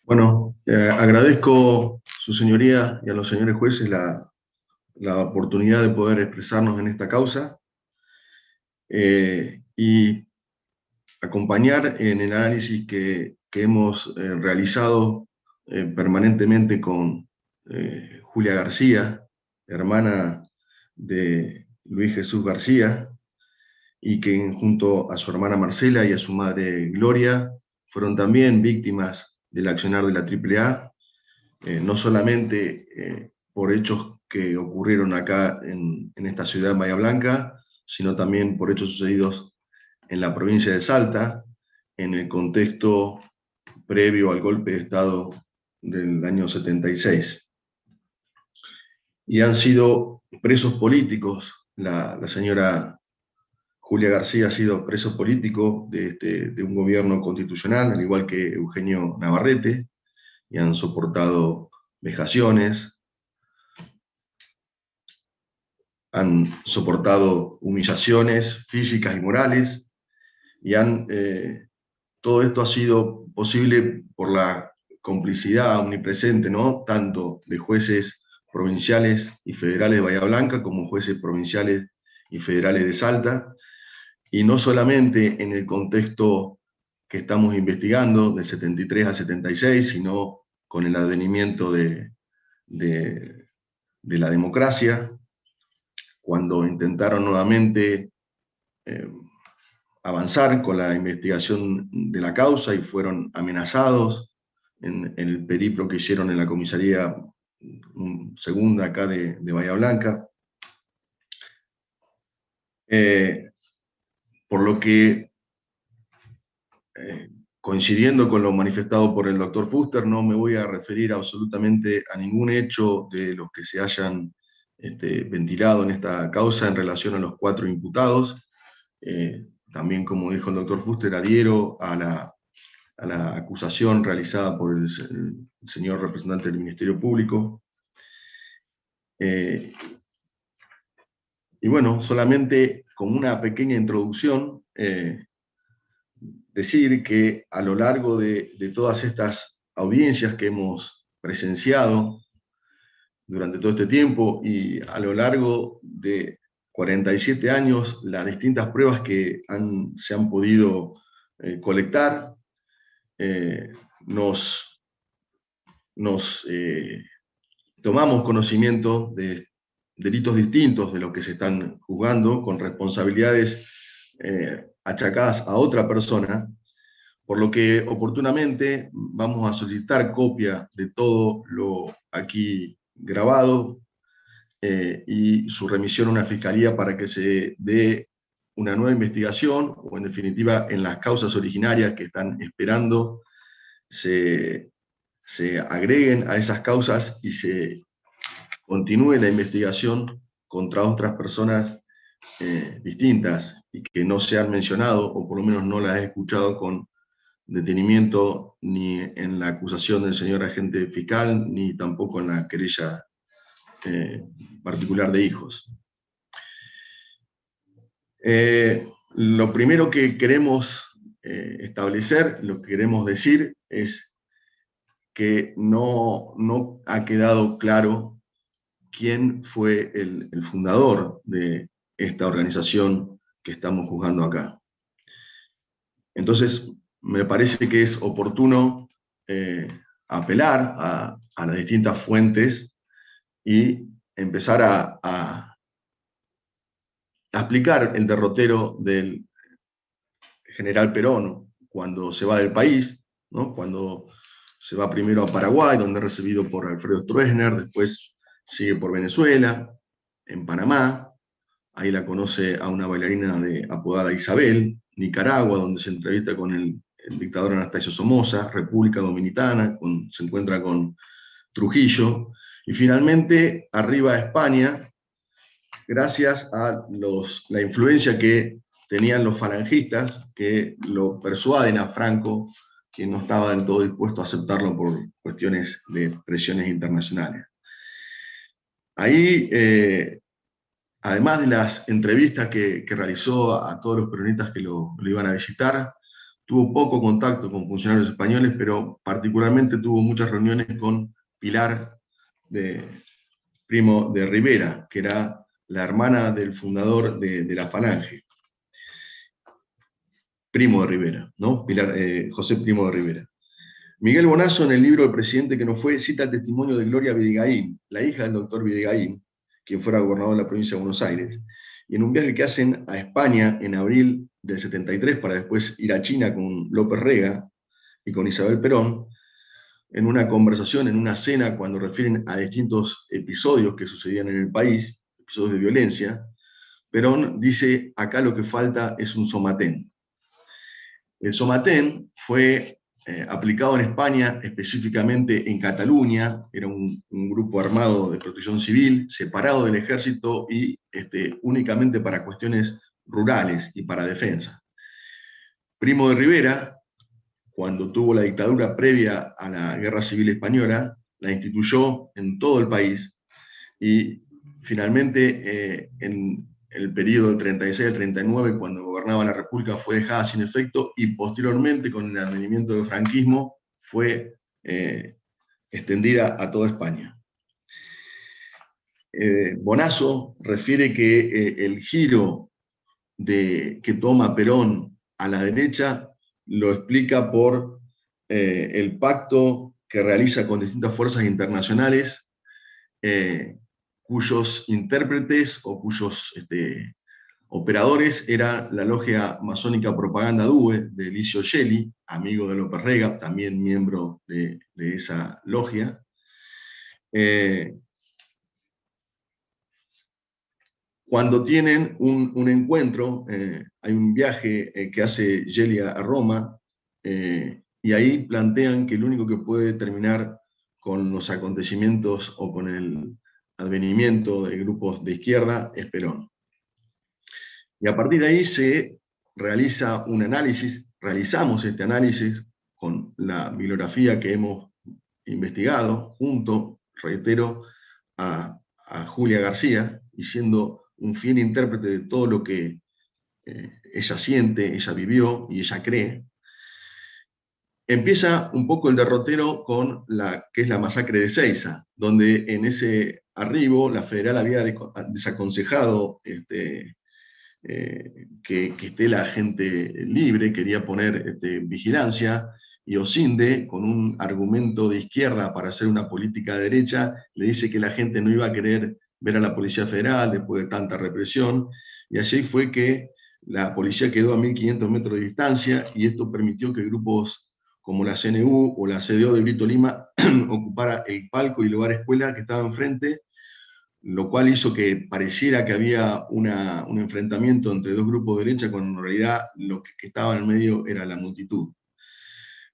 Bueno, agradezco su señoría y a los señores jueces la oportunidad de poder expresarnos en esta causa y acompañar en el análisis que hemos realizado permanentemente con Julia García, hermana de Luis Jesús García, y que junto a su hermana Marcela y a su madre Gloria fueron también víctimas del accionar de la AAA, no solamente por hechos que ocurrieron acá en esta ciudad de Bahía Blanca, sino también por hechos sucedidos en la provincia de Salta, en el contexto previo al golpe de Estado del año 76. Y han sido presos políticos. La señora Julia García ha sido preso político de un gobierno constitucional, al igual que Eugenio Navarrete, y han soportado vejaciones, han soportado humillaciones físicas y morales, y todo esto ha sido posible por la complicidad omnipresente, ¿no? Tanto de jueces provinciales y federales de Bahía Blanca como jueces provinciales y federales de Salta, y no solamente en el contexto que estamos investigando, de 73 a 76, sino con el advenimiento de, de la democracia, cuando intentaron nuevamente eh, avanzar con la investigación de la causa y fueron amenazados en el periplo que hicieron en la comisaría segunda acá de Bahía Blanca. Eh, por lo que, coincidiendo con lo manifestado por el doctor Fuster, no me voy a referir absolutamente a ningún hecho de los que se hayan ventilado en esta causa en relación a los 4 imputados. También, como dijo el doctor Fuster, adhiero a la acusación realizada por el señor representante del Ministerio Público. Eh, y bueno, solamente como una pequeña introducción, decir que a lo largo de todas estas audiencias que hemos presenciado durante todo este tiempo y a lo largo de 47 años, las distintas pruebas que se han podido colectar, eh, nos, nos tomamos conocimiento de delitos distintos de los que se están juzgando, con responsabilidades achacadas a otra persona, por lo que oportunamente vamos a solicitar copia de todo lo aquí grabado y su remisión a una fiscalía para que se dé una nueva investigación o en definitiva en las causas originarias que están esperando se, se agreguen a esas causas y se continúe la investigación contra otras personas distintas y que no se han mencionado, o por lo menos no las he escuchado con detenimiento ni en la acusación del señor agente fiscal, ni tampoco en la querella eh, particular de hijos. Lo primero que queremos establecer, lo que queremos decir es que no ha quedado claro quién fue el fundador de esta organización que estamos juzgando acá. Entonces, me parece que es oportuno apelar a las distintas fuentes y empezar a explicar el derrotero del general Perón cuando se va del país, ¿no? Cuando se va primero a Paraguay, donde es recibido por Alfredo Stroessner, después sigue por Venezuela, en Panamá, ahí la conoce a una bailarina apodada Isabel, Nicaragua, donde se entrevista con el dictador Anastasio Somoza, República Dominicana, se encuentra con Trujillo, y finalmente arriba a España, gracias a la influencia que tenían los falangistas que lo persuaden a Franco, que no estaba del todo dispuesto a aceptarlo por cuestiones de presiones internacionales. Ahí, además de las entrevistas que realizó a todos los peronistas que lo iban a visitar, tuvo poco contacto con funcionarios españoles, pero particularmente tuvo muchas reuniones con Pilar Primo de Rivera, que era la hermana del fundador de la Falange, Primo de Rivera, ¿no? José Primo de Rivera. Miguel Bonazo, en el libro El presidente que no fue, cita el testimonio de Gloria Videgaín, la hija del doctor Videgaín, quien fuera gobernador de la provincia de Buenos Aires, y en un viaje que hacen a España en abril del 73 para después ir a China con López Rega y con Isabel Perón, en una conversación, en una cena, cuando refieren a distintos episodios que sucedían en el país, episodios de violencia, Perón dice, acá lo que falta es un somatén. El somatén fue aplicado en España, específicamente en Cataluña, era un grupo armado de protección civil, separado del ejército y únicamente para cuestiones rurales y para defensa. Primo de Rivera, cuando tuvo la dictadura previa a la Guerra Civil Española, la instituyó en todo el país y finalmente en el periodo del 36 al 39, cuando gobernaba la República, fue dejada sin efecto y posteriormente, con el advenimiento del franquismo, fue extendida a toda España. Bonazo refiere que el giro que toma Perón a la derecha lo explica por el pacto que realiza con distintas fuerzas internacionales, cuyos intérpretes o cuyos operadores era la logia masónica Propaganda Due de Licio Gelli, amigo de López Rega, también miembro de esa logia. Cuando tienen un encuentro, hay un viaje que hace Gelli a Roma, y ahí plantean que el único que puede terminar con los acontecimientos o con el advenimiento de grupos de izquierda es Perón. Y a partir de ahí se realiza un análisis, realizamos este análisis con la bibliografía que hemos investigado, junto, reitero, a Julia García, y siendo un fiel intérprete de todo lo que ella siente, ella vivió y ella cree. Empieza un poco el derrotero con que es la masacre de Seiza, donde en ese arribo la federal había desaconsejado que esté la gente libre, quería poner vigilancia, y Osinde, con un argumento de izquierda para hacer una política de derecha, le dice que la gente no iba a querer ver a la Policía Federal después de tanta represión, y así fue que la policía quedó a 1500 metros de distancia, y esto permitió que grupos como la CNU o la CDO de Brito Lima ocupara el palco y el lugar escuela que estaba enfrente, lo cual hizo que pareciera que había un enfrentamiento entre dos grupos de derecha, cuando en realidad lo que estaba en el medio era la multitud.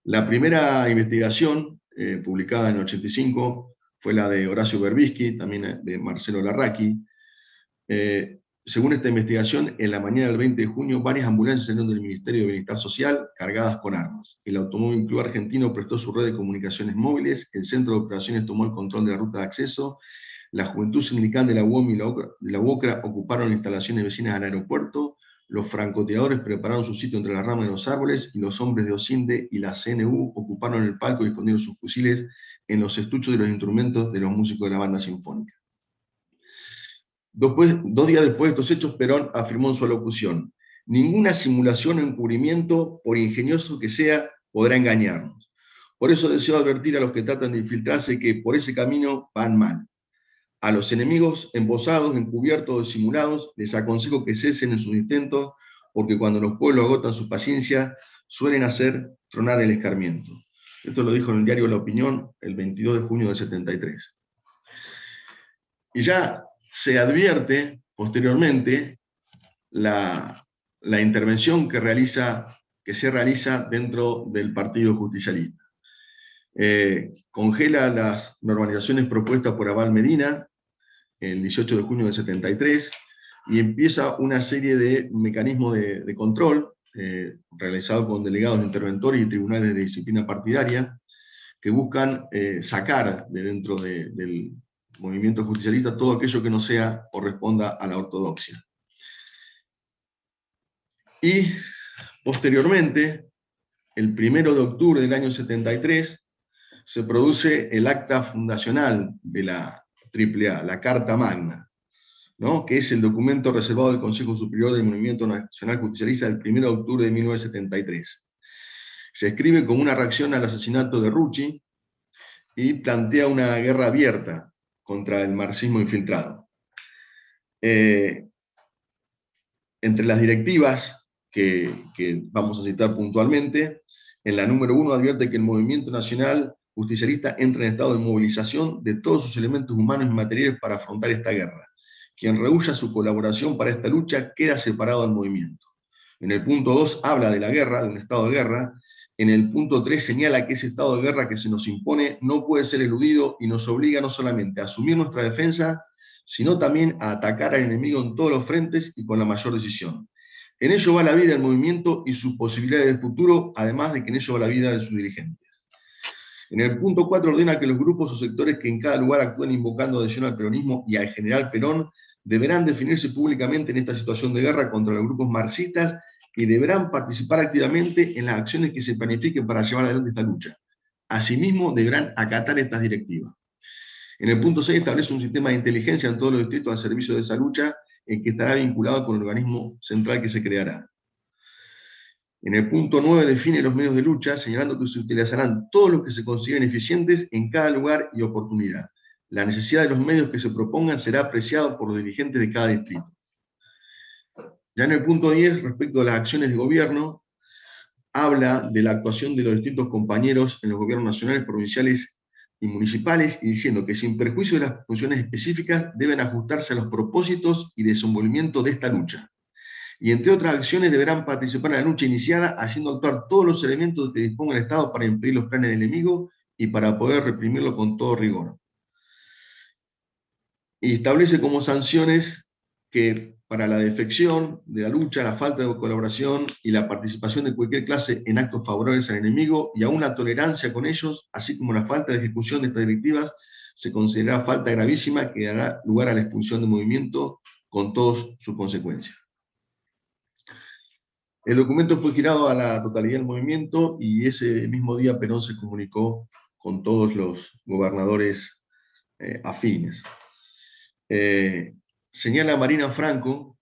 La primera investigación, publicada en el 85, fue la de Horacio Berbisky, también de Marcelo Larraqui. Según esta investigación, en la mañana del 20 de junio, varias ambulancias salieron del Ministerio de Bienestar Social cargadas con armas. El Automóvil Club Argentino prestó su red de comunicaciones móviles, el Centro de Operaciones tomó el control de la ruta de acceso, la Juventud Sindical de la UOM y la UOCRA ocuparon instalaciones vecinas al aeropuerto, los francotiradores prepararon su sitio entre las ramas de los árboles, y los hombres de Osinde y la CNU ocuparon el palco y escondieron sus fusiles en los estuchos de los instrumentos de los músicos de la banda sinfónica. 2 días después de estos hechos, Perón afirmó en su alocución: ninguna simulación o encubrimiento, por ingenioso que sea, podrá engañarnos. Por eso deseo advertir a los que tratan de infiltrarse que por ese camino van mal. A los enemigos embosados, encubiertos o simulados, les aconsejo que cesen en sus intentos, porque cuando los pueblos agotan su paciencia, suelen hacer tronar el escarmiento. Esto lo dijo en el diario La Opinión el 22 de junio del 73. Y ya se advierte posteriormente la intervención que se realiza dentro del Partido Justicialista. Congela las normalizaciones propuestas por Abal Medina el 18 de junio del 73, y empieza una serie de mecanismos de control realizados con delegados interventores y tribunales de disciplina partidaria, que buscan sacar de dentro del movimiento justicialista todo aquello que no sea o responda a la ortodoxia. Y posteriormente, el 1 de octubre del año 73, se produce el acta fundacional de la AAA, la Carta Magna, ¿no? Que es el documento reservado del Consejo Superior del Movimiento Nacional Justicialista del 1 de octubre de 1973. Se escribe como una reacción al asesinato de Rucci y plantea una guerra abierta contra el marxismo infiltrado. Entre las directivas que vamos a citar puntualmente, en la número 1 advierte que el movimiento nacional justicialista entra en estado de movilización de todos sus elementos humanos y materiales para afrontar esta guerra. Quien rehúya su colaboración para esta lucha queda separado del movimiento. En el punto 2 habla de la guerra, de un estado de guerra. En el punto 3 señala que ese estado de guerra que se nos impone no puede ser eludido y nos obliga no solamente a asumir nuestra defensa, sino también a atacar al enemigo en todos los frentes y con la mayor decisión. En ello va la vida del movimiento y sus posibilidades de futuro, además de que en ello va la vida de sus dirigentes. En el punto 4 ordena que los grupos o sectores que en cada lugar actúen invocando adhesión al peronismo y al general Perón deberán definirse públicamente en esta situación de guerra contra los grupos marxistas y deberán participar activamente en las acciones que se planifiquen para llevar adelante esta lucha. Asimismo, deberán acatar estas directivas. En el punto 6 establece un sistema de inteligencia en todos los distritos al servicio de esa lucha, que estará vinculado con el organismo central que se creará. En el punto 9 define los medios de lucha, señalando que se utilizarán todos los que se consideren eficientes en cada lugar y oportunidad. La necesidad de los medios que se propongan será apreciado por los dirigentes de cada distrito. Ya en el punto 10, respecto a las acciones de gobierno, habla de la actuación de los distintos compañeros en los gobiernos nacionales, provinciales y municipales, y diciendo que sin perjuicio de las funciones específicas deben ajustarse a los propósitos y desenvolvimiento de esta lucha. Y entre otras acciones deberán participar en la lucha iniciada, haciendo actuar todos los elementos que disponga el Estado para impedir los planes del enemigo y para poder reprimirlo con todo rigor. Y establece como sanciones que para la defección de la lucha, la falta de colaboración y la participación de cualquier clase en actos favorables al enemigo y aún la tolerancia con ellos, así como la falta de ejecución de estas directivas, se considera falta gravísima que dará lugar a la expulsión del movimiento con todas sus consecuencias. El documento fue girado a la totalidad del movimiento y ese mismo día Perón se comunicó con todos los gobernadores afines. Señala Marina Franco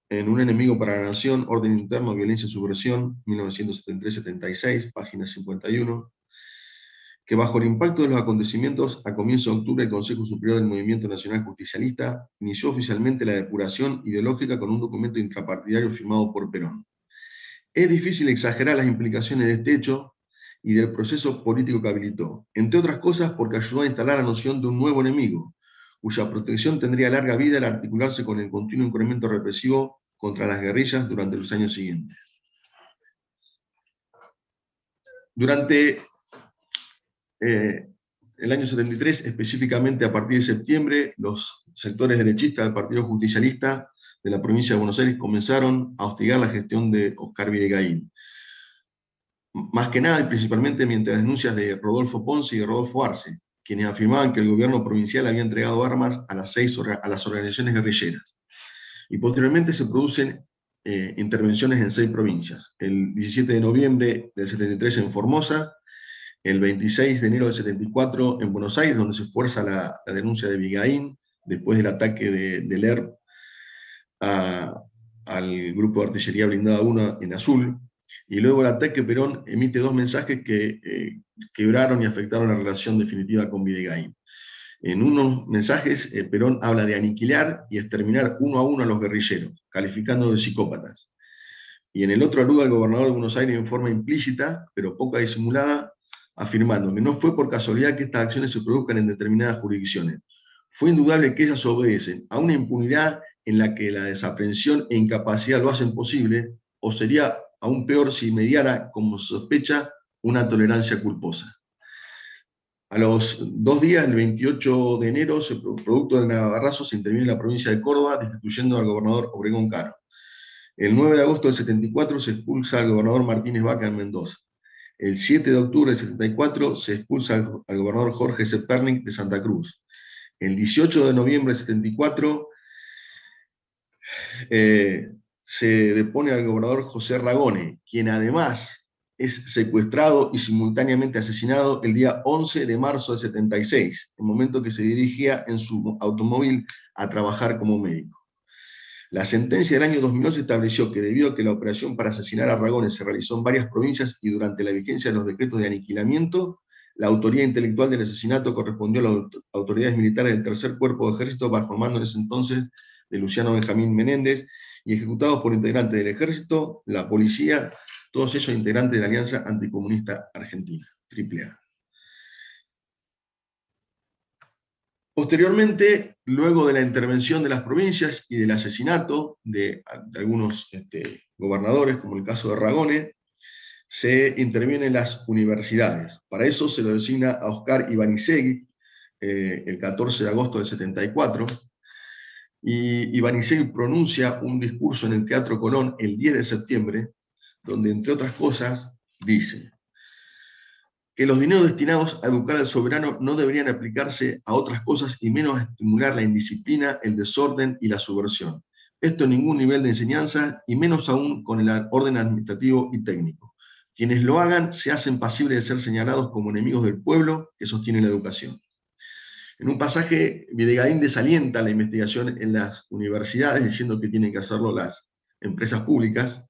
en Un enemigo para la nación, orden interno, violencia y subversión, 1973-76, página 51, que bajo el impacto de los acontecimientos, a comienzos de octubre, el Consejo Superior del Movimiento Nacional Justicialista inició oficialmente la depuración ideológica con un documento intrapartidario firmado por Perón. Es difícil exagerar las implicaciones de este hecho y del proceso político que habilitó, entre otras cosas porque ayudó a instalar la noción de un nuevo enemigo, cuya protección tendría larga vida al articularse con el continuo incremento represivo contra las guerrillas durante los años siguientes. Durante el año 73, específicamente a partir de septiembre, los sectores derechistas del Partido Justicialista de la provincia de Buenos Aires comenzaron a hostigar la gestión de Oscar Videgaín. Más que nada y principalmente mediante denuncias de Rodolfo Ponce y de Rodolfo Arce, quienes afirmaban que el gobierno provincial había entregado armas a las organizaciones guerrilleras. Y posteriormente se producen intervenciones en 6 provincias. El 17 de noviembre del 73 en Formosa, el 26 de enero del 74 en Buenos Aires, donde se fuerza la denuncia de Videgaín, después del ataque de LERP al grupo de artillería blindada 1 en Azul, y luego el ataque Perón emite 2 mensajes que quebraron y afectaron la relación definitiva con Videgaín. En unos mensajes, Perón habla de aniquilar y exterminar uno a uno a los guerrilleros, calificando de psicópatas. Y en el otro alude al gobernador de Buenos Aires en forma implícita, pero poco disimulada, afirmando que no fue por casualidad que estas acciones se produzcan en determinadas jurisdicciones. Fue indudable que ellas obedecen a una impunidad en la que la desaprensión e incapacidad lo hacen posible, o sería aún peor si mediara, como sospecha, una tolerancia culposa. A los 2 días, el 28 de enero, producto del Navarrazo, se interviene en la provincia de Córdoba, destituyendo al gobernador Obregón Caro. El 9 de agosto del 74 se expulsa al gobernador Martínez Vaca en Mendoza. El 7 de octubre del 74 se expulsa al gobernador Jorge Zepernik de Santa Cruz. El 18 de noviembre del 74 se depone al gobernador José Ragone, quien además es secuestrado y simultáneamente asesinado el día 11 de marzo de 76, el momento que se dirigía en su automóvil a trabajar como médico. La sentencia del año 2011 estableció que debido a que la operación para asesinar a Ragones se realizó en varias provincias y durante la vigencia de los decretos de aniquilamiento, la autoría intelectual del asesinato correspondió a las autoridades militares del Tercer Cuerpo de Ejército bajo el mando en ese entonces de Luciano Benjamín Menéndez y ejecutados por integrantes del Ejército, la Policía, todos ellos integrantes de la Alianza Anticomunista Argentina, AAA. Posteriormente, luego de la intervención de las provincias y del asesinato de algunos gobernadores, como el caso de Ragone, se intervienen en las universidades. Para eso se lo designa a Oscar Ivanizegui el 14 de agosto del 74, y Ivanizegui pronuncia un discurso en el Teatro Colón el 10 de septiembre, donde, entre otras cosas, dice que los dineros destinados a educar al soberano no deberían aplicarse a otras cosas y menos a estimular la indisciplina, el desorden y la subversión. Esto en ningún nivel de enseñanza y menos aún con el orden administrativo y técnico. Quienes lo hagan se hacen pasibles de ser señalados como enemigos del pueblo que sostiene la educación. En un pasaje, Videgaín desalienta la investigación en las universidades diciendo que tienen que hacerlo las empresas públicas,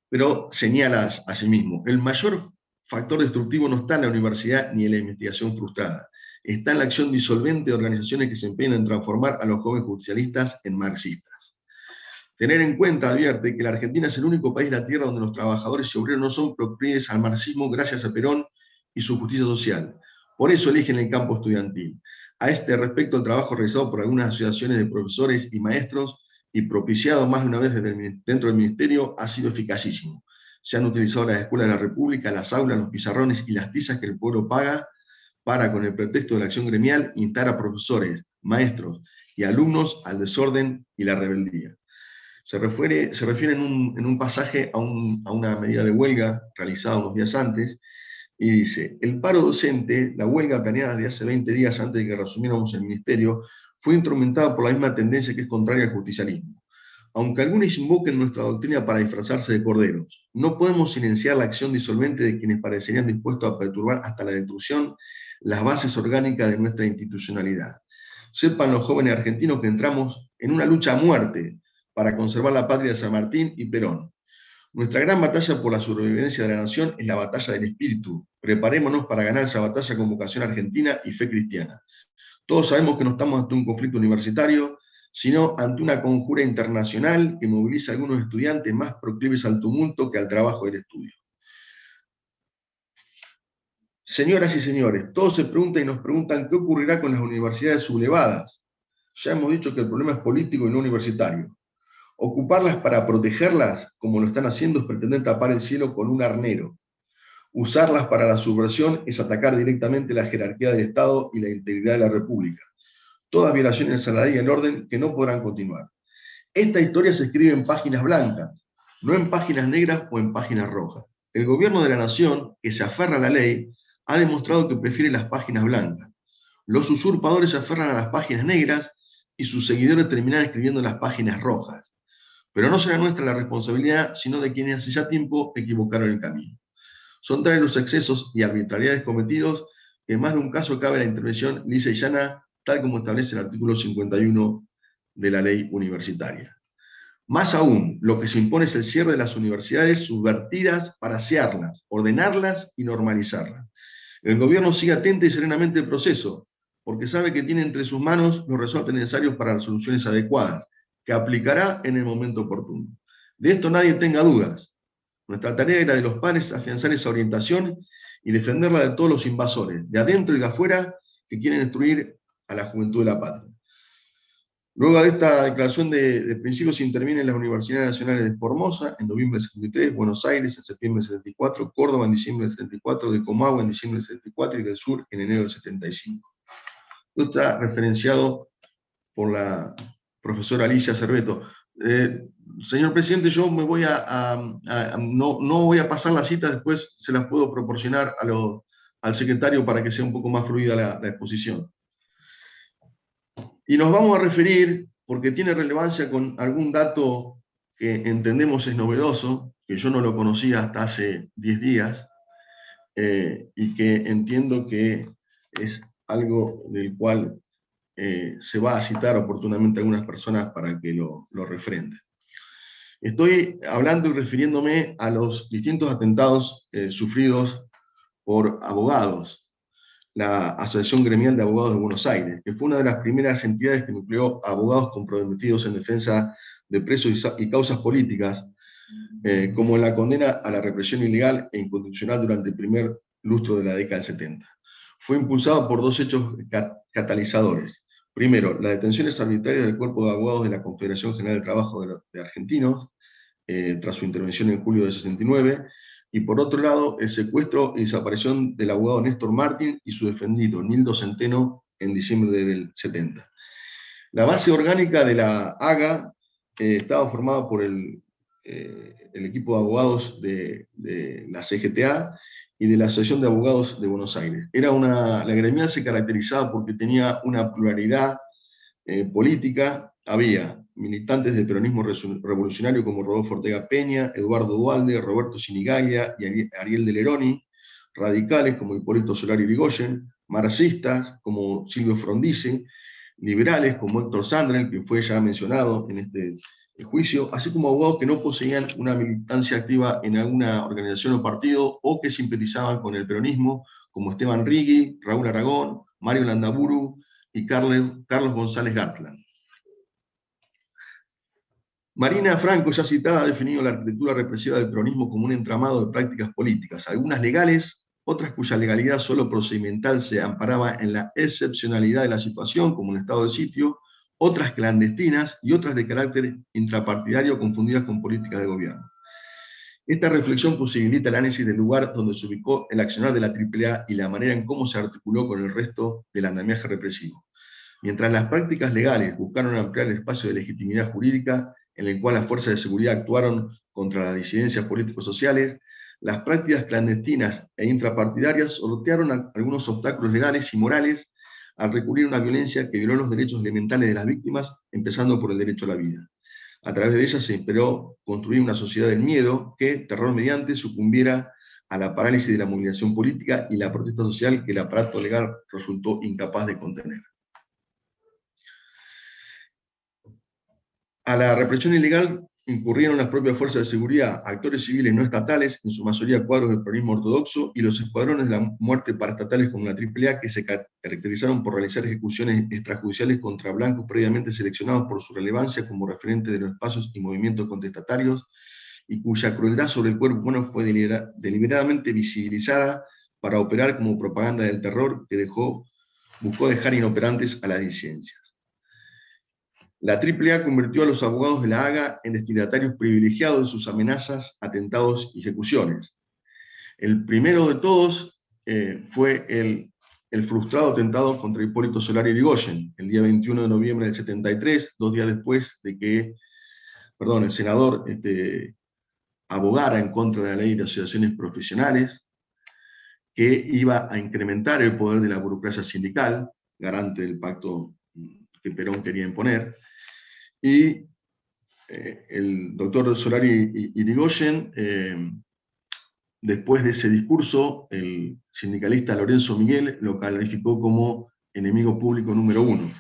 pero señala a sí mismo, el mayor factor destructivo no está en la universidad ni en la investigación frustrada, está en la acción disolvente de organizaciones que se empeñan en transformar a los jóvenes justicialistas en marxistas. Tener en cuenta, advierte, que la Argentina es el único país de la tierra donde los trabajadores y obreros no son proclives al marxismo gracias a Perón y su justicia social. Por eso eligen el campo estudiantil. A este respecto, el trabajo realizado por algunas asociaciones de profesores y maestros y propiciado más de una vez dentro del Ministerio ha sido eficacísimo. Se han utilizado las escuelas de la República, las aulas, los pizarrones y las tizas que el pueblo paga para, con el pretexto de la acción gremial, instar a profesores, maestros y alumnos al desorden y la rebeldía. Se refiere en un pasaje a una medida de huelga realizada unos días antes, y dice, el paro docente, la huelga planeada desde hace 20 días antes de que reasumiéramos el ministerio, fue instrumentada por la misma tendencia que es contraria al justicialismo. Aunque algunos invoquen nuestra doctrina para disfrazarse de corderos, no podemos silenciar la acción disolvente de quienes parecerían dispuestos a perturbar hasta la destrucción las bases orgánicas de nuestra institucionalidad. Sepan los jóvenes argentinos que entramos en una lucha a muerte para conservar la patria de San Martín y Perón. Nuestra gran batalla por la sobrevivencia de la nación es la batalla del espíritu. Preparémonos para ganar esa batalla con vocación argentina y fe cristiana. Todos sabemos que no estamos ante un conflicto universitario, sino ante una conjura internacional que moviliza a algunos estudiantes más proclives al tumulto que al trabajo del estudio. Señoras y señores, todos se preguntan y nos preguntan qué ocurrirá con las universidades sublevadas. Ya hemos dicho que el problema es político y no universitario. Ocuparlas para protegerlas, como lo están haciendo, es pretender tapar el cielo con un arnero. Usarlas para la subversión es atacar directamente la jerarquía del Estado y la integridad de la República. Todas violaciones a la ley y al orden que no podrán continuar. Esta historia se escribe en páginas blancas, no en páginas negras o en páginas rojas. El gobierno de la nación, que se aferra a la ley, ha demostrado que prefiere las páginas blancas. Los usurpadores se aferran a las páginas negras y sus seguidores terminan escribiendo en las páginas rojas. Pero no será nuestra la responsabilidad, sino de quienes hace ya tiempo equivocaron el camino. Son tales los excesos y arbitrariedades cometidos que en más de un caso cabe la intervención lisa y llana, tal como establece el artículo 51 de la ley universitaria. Más aún, lo que se impone es el cierre de las universidades subvertidas para asearlas, ordenarlas y normalizarlas. El gobierno sigue atento y serenamente el proceso, porque sabe que tiene entre sus manos los resortes necesarios para las soluciones adecuadas, que aplicará en el momento oportuno. De esto nadie tenga dudas. Nuestra tarea era de los padres afianzar esa orientación y defenderla de todos los invasores, de adentro y de afuera, que quieren destruir a la juventud de la patria. Luego de esta declaración de principios se interviene en las Universidades Nacionales de Formosa en noviembre del 73, Buenos Aires en septiembre del 74, Córdoba en diciembre del 74, de Comahue en diciembre del 74 y del Sur en enero del 75. Esto está referenciado por la profesora Alicia Cerveto. Señor presidente, yo me voy no voy a pasar las citas, después se las puedo proporcionar al secretario para que sea un poco más fluida la exposición. Y nos vamos a referir, porque tiene relevancia con algún dato que entendemos es novedoso, que yo no lo conocía hasta hace 10 días, y que entiendo que es algo del cual se va a citar oportunamente a algunas personas para que lo refrenden. Estoy hablando y refiriéndome a los distintos atentados sufridos por abogados, la Asociación Gremial de Abogados de Buenos Aires, que fue una de las primeras entidades que nucleó abogados comprometidos en defensa de presos y causas políticas, como en la condena a la represión ilegal e inconstitucional durante el primer lustro de la década del 70. Fue impulsado por dos hechos catalizadores. Primero, las detenciones arbitrarias del Cuerpo de Abogados de la Confederación General de Trabajo de Argentinos, tras su intervención en julio de 69, y por otro lado, el secuestro y desaparición del abogado Néstor Martín y su defendido, Nildo Centeno, en diciembre del 70. La base orgánica de la AGA estaba formada por el equipo de abogados de la CGTA y de la Asociación de Abogados de Buenos Aires. La gremial se caracterizaba porque tenía una pluralidad política. Había militantes del peronismo revolucionario como Rodolfo Ortega Peña, Eduardo Duhalde, Roberto Sinigaglia y Ariel de Leroni, radicales como Hipólito Solari Irigoyen, marxistas como Silvio Frondizi, liberales como Héctor Sandrel, que fue ya mencionado en este juicio, así como abogados que no poseían una militancia activa en alguna organización o partido o que simpatizaban con el peronismo, como Esteban Rigui, Raúl Aragón, Mario Landaburu y Carlos González Gartland. Marina Franco, ya citada, ha definido la arquitectura represiva del peronismo como un entramado de prácticas políticas, algunas legales, otras cuya legalidad solo procedimental se amparaba en la excepcionalidad de la situación, como un estado de sitio, otras clandestinas y otras de carácter intrapartidario confundidas con políticas de gobierno. Esta reflexión posibilita el análisis del lugar donde se ubicó el accionar de la AAA y la manera en cómo se articuló con el resto del andamiaje represivo. Mientras las prácticas legales buscaron ampliar el espacio de legitimidad jurídica en el cual las fuerzas de seguridad actuaron contra las disidencias políticos sociales, las prácticas clandestinas e intrapartidarias sortearon algunos obstáculos legales y morales al recurrir a una violencia que violó los derechos elementales de las víctimas, empezando por el derecho a la vida. A través de ella se esperó construir una sociedad del miedo que, terror mediante, sucumbiera a la parálisis de la movilización política y la protesta social que el aparato legal resultó incapaz de contener. A la represión ilegal incurrieron las propias fuerzas de seguridad, actores civiles no estatales, en su mayoría cuadros del peronismo ortodoxo, y los escuadrones de la muerte paraestatales como la AAA, que se caracterizaron por realizar ejecuciones extrajudiciales contra blancos previamente seleccionados por su relevancia como referentes de los espacios y movimientos contestatarios, y cuya crueldad sobre el cuerpo humano fue deliberadamente visibilizada para operar como propaganda del terror que buscó dejar inoperantes a las disidencias. La AAA convirtió a los abogados de la Haga en destinatarios privilegiados de sus amenazas, atentados y ejecuciones. El primero de todos fue el frustrado atentado contra Hipólito Solari Irigoyen, el día 21 de noviembre del 73, 2 días después de que, el senador abogara en contra de la ley de asociaciones profesionales, que iba a incrementar el poder de la burocracia sindical, garante del pacto que Perón quería imponer. Y el doctor Solari Irigoyen, después de ese discurso, el sindicalista Lorenzo Miguel lo calificó como enemigo público número 1.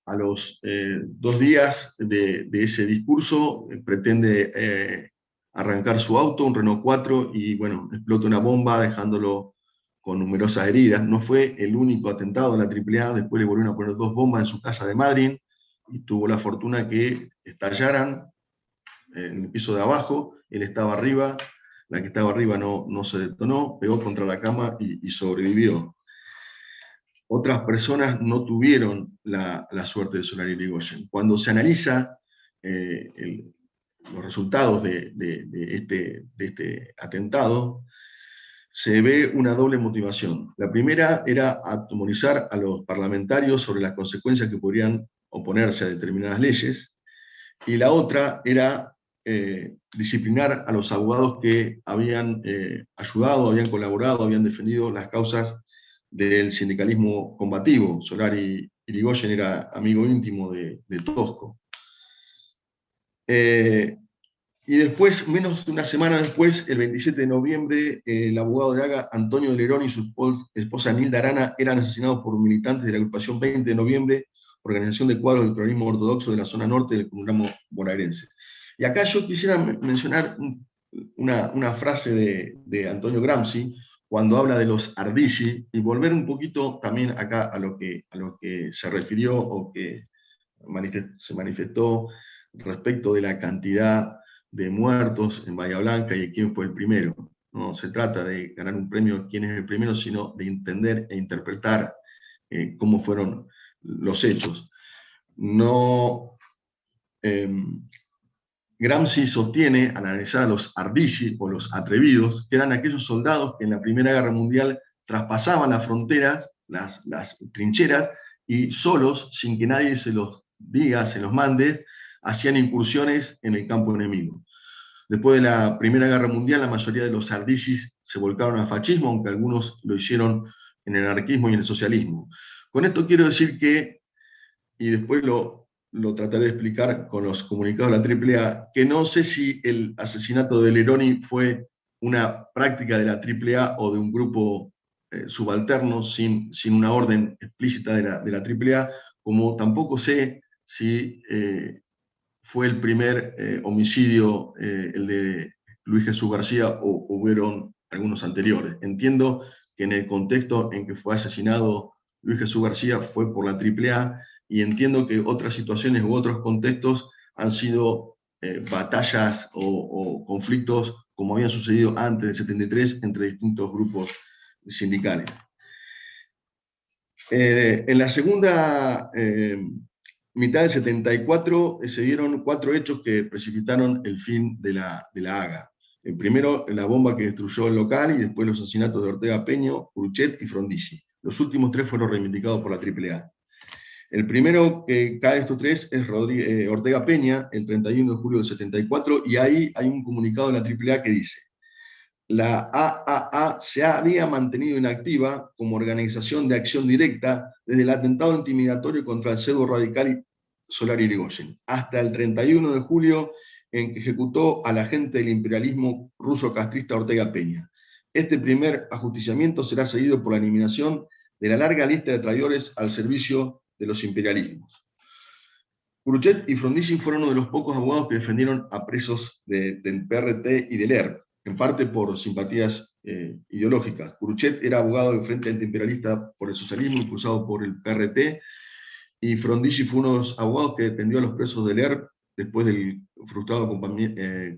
A los 2 días de ese discurso, pretende arrancar su auto, un Renault 4, y bueno, explota una bomba dejándolo con numerosas heridas. No fue el único atentado de la AAA, después le volvieron a poner 2 bombas en su casa de Madrid, y tuvo la fortuna que estallaran en el piso de abajo, él estaba arriba, la que estaba arriba no se detonó, pegó contra la cama y sobrevivió. Otras personas no tuvieron la suerte de Solari Irigoyen. Cuando se analiza los resultados de este atentado, se ve una doble motivación. La primera era atemorizar a los parlamentarios sobre las consecuencias que podrían oponerse a determinadas leyes, y la otra era disciplinar a los abogados que habían ayudado, habían colaborado, habían defendido las causas del sindicalismo combativo. Solari Irigoyen era amigo íntimo de Tosco. Y después, menos de una semana después, el 27 de noviembre, el abogado de Haga, Antonio de Lerón, y su esposa Nilda Arana eran asesinados por militantes de la agrupación 20 de noviembre, organización de cuadros del peronismo ortodoxo de la zona norte del conurbano bonaerense. Y acá yo quisiera mencionar una frase de Antonio Gramsci, cuando habla de los Ardisi, y volver un poquito también acá a lo que se refirió o que se manifestó respecto de la cantidad de muertos en Bahía Blanca y de quién fue el primero. No se trata de ganar un premio quién es el primero, sino de entender e interpretar cómo fueron los hechos. No, eh, Gramsci sostiene, al analizar a los ardisi o los atrevidos, que eran aquellos soldados que en la Primera Guerra Mundial traspasaban las fronteras, las trincheras, y solos, sin que nadie se los diga, se los mande, hacían incursiones en el campo enemigo. Después de la Primera Guerra Mundial, la mayoría de los ardisis se volcaron al fascismo, aunque algunos lo hicieron en el anarquismo y en el socialismo. Con esto quiero decir que, y después lo trataré de explicar con los comunicados de la AAA, que no sé si el asesinato de Leroni fue una práctica de la AAA o de un grupo subalterno sin una orden explícita de la AAA, como tampoco sé si fue el primer homicidio, el de Luis Jesús García, o hubieron algunos anteriores. Entiendo que en el contexto en que fue asesinado Luis Jesús García fue por la AAA, y entiendo que otras situaciones u otros contextos han sido batallas o conflictos como habían sucedido antes del 73 entre distintos grupos sindicales. En la segunda mitad del 74 se dieron 4 hechos que precipitaron el fin de la AGA. El primero, la bomba que destruyó el local, y después los asesinatos de Ortega Peña, Uruchet y Frondizi. Los últimos 3 fueron reivindicados por la AAA. El primero que cae de estos 3 es Ortega Peña, el 31 de julio del 74, y ahí hay un comunicado de la AAA que dice: la AAA se había mantenido inactiva como organización de acción directa desde el atentado intimidatorio contra el pseudo radical Solari Irigoyen, hasta el 31 de julio, en que ejecutó al agente del imperialismo ruso castrista Ortega Peña. Este primer ajusticiamiento será seguido por la eliminación de la larga lista de traidores al servicio de los imperialismos. Curuchet y Frondizi fueron uno de los pocos abogados que defendieron a presos del PRT y del ERP, en parte por simpatías ideológicas. Curuchet era abogado del Frente Antiimperialista por el Socialismo, impulsado por el PRT, y Frondizi fue uno de los abogados que defendió a los presos del ERP después del frustrado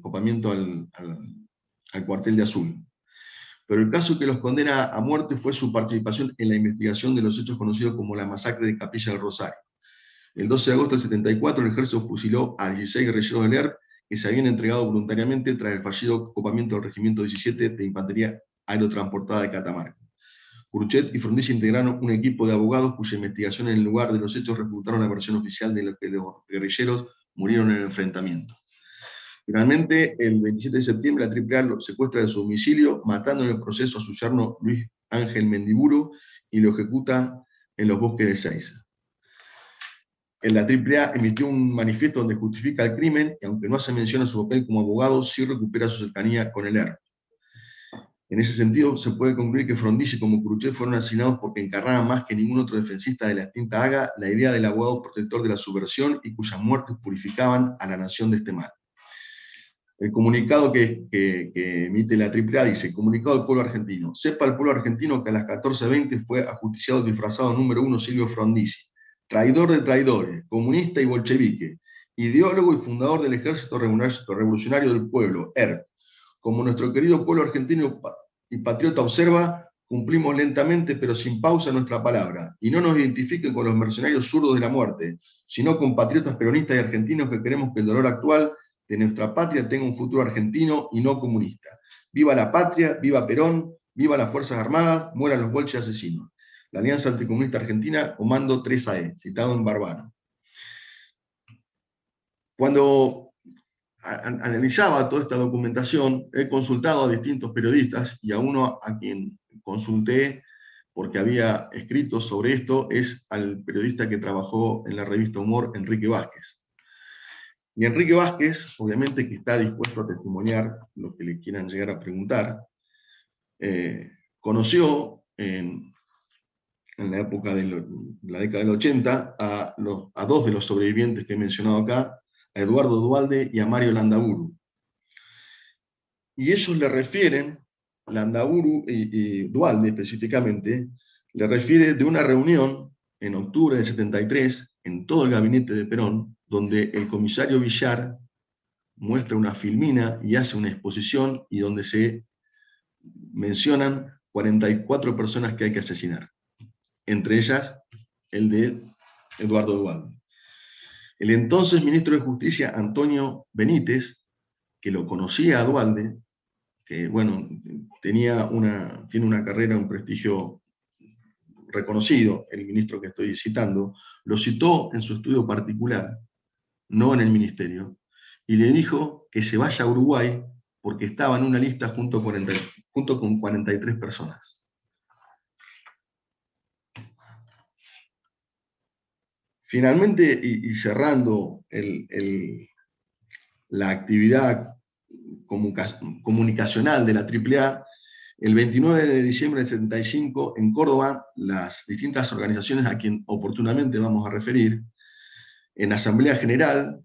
copamiento al cuartel de Azul. Pero el caso que los condena a muerte fue su participación en la investigación de los hechos conocidos como la masacre de Capilla del Rosario. El 12 de agosto del 74, el ejército fusiló a 16 guerrilleros del ERP que se habían entregado voluntariamente tras el fallido copamiento del Regimiento 17 de Infantería Aerotransportada de Catamarca. Curuchet y Frondizi integraron un equipo de abogados cuya investigación en el lugar de los hechos refutaron la versión oficial de lo que los guerrilleros murieron en el enfrentamiento. Finalmente, el 27 de septiembre, la AAA lo secuestra de su domicilio, matando en el proceso a su yerno Luis Ángel Mendiburu, y lo ejecuta en los bosques de Ezeiza. La AAA emitió un manifiesto donde justifica el crimen, y aunque no hace mención a su papel como abogado, sí recupera su cercanía con el ERP. En ese sentido, se puede concluir que Frondizi como Curuchet fueron asesinados porque encarnaban más que ningún otro defensista de la extinta AGA la idea del abogado protector de la subversión, y cuyas muertes purificaban a la nación de este mal. El comunicado que emite la AAA dice: comunicado al pueblo argentino. Sepa el pueblo argentino que a las 14:20 fue ajusticiado el disfrazado número 1 Silvio Frondizi, traidor de traidores, comunista y bolchevique, ideólogo y fundador del Ejército Revolucionario del Pueblo, ERP. Como nuestro querido pueblo argentino y patriota observa, cumplimos lentamente pero sin pausa nuestra palabra, y no nos identifiquen con los mercenarios zurdos de la muerte, sino con patriotas peronistas y argentinos que queremos que el dolor actual de nuestra patria tenga un futuro argentino y no comunista. Viva la patria, viva Perón, viva las Fuerzas Armadas, mueran los bolches asesinos. La Alianza Anticomunista Argentina, Comando 3AE, citado en Barbano. Cuando analizaba toda esta documentación, he consultado a distintos periodistas, y a uno a quien consulté porque había escrito sobre esto es al periodista que trabajó en la revista Humor, Enrique Vázquez. Y Enrique Vázquez, obviamente que está dispuesto a testimoniar lo que le quieran llegar a preguntar, conoció en la época de la década del 80 a dos de los sobrevivientes que he mencionado acá, a Eduardo Duhalde y a Mario Landaburu. Y ellos le refieren, Landaburu y Duhalde específicamente, le refiere de una reunión en octubre del 73 en todo el gabinete de Perón, donde el comisario Villar muestra una filmina y hace una exposición y donde se mencionan 44 personas que hay que asesinar, entre ellas el de Eduardo Duhalde. El entonces ministro de Justicia, Antonio Benítez, que lo conocía a Duhalde, que bueno, tiene una carrera, un prestigio reconocido, el ministro que estoy citando, lo citó en su estudio particular, no en el ministerio, y le dijo que se vaya a Uruguay porque estaba en una lista junto con 43 personas. Finalmente, y cerrando la actividad comunicacional de la AAA, el 29 de diciembre del 75, en Córdoba, las distintas organizaciones a quien oportunamente vamos a referir, en Asamblea General,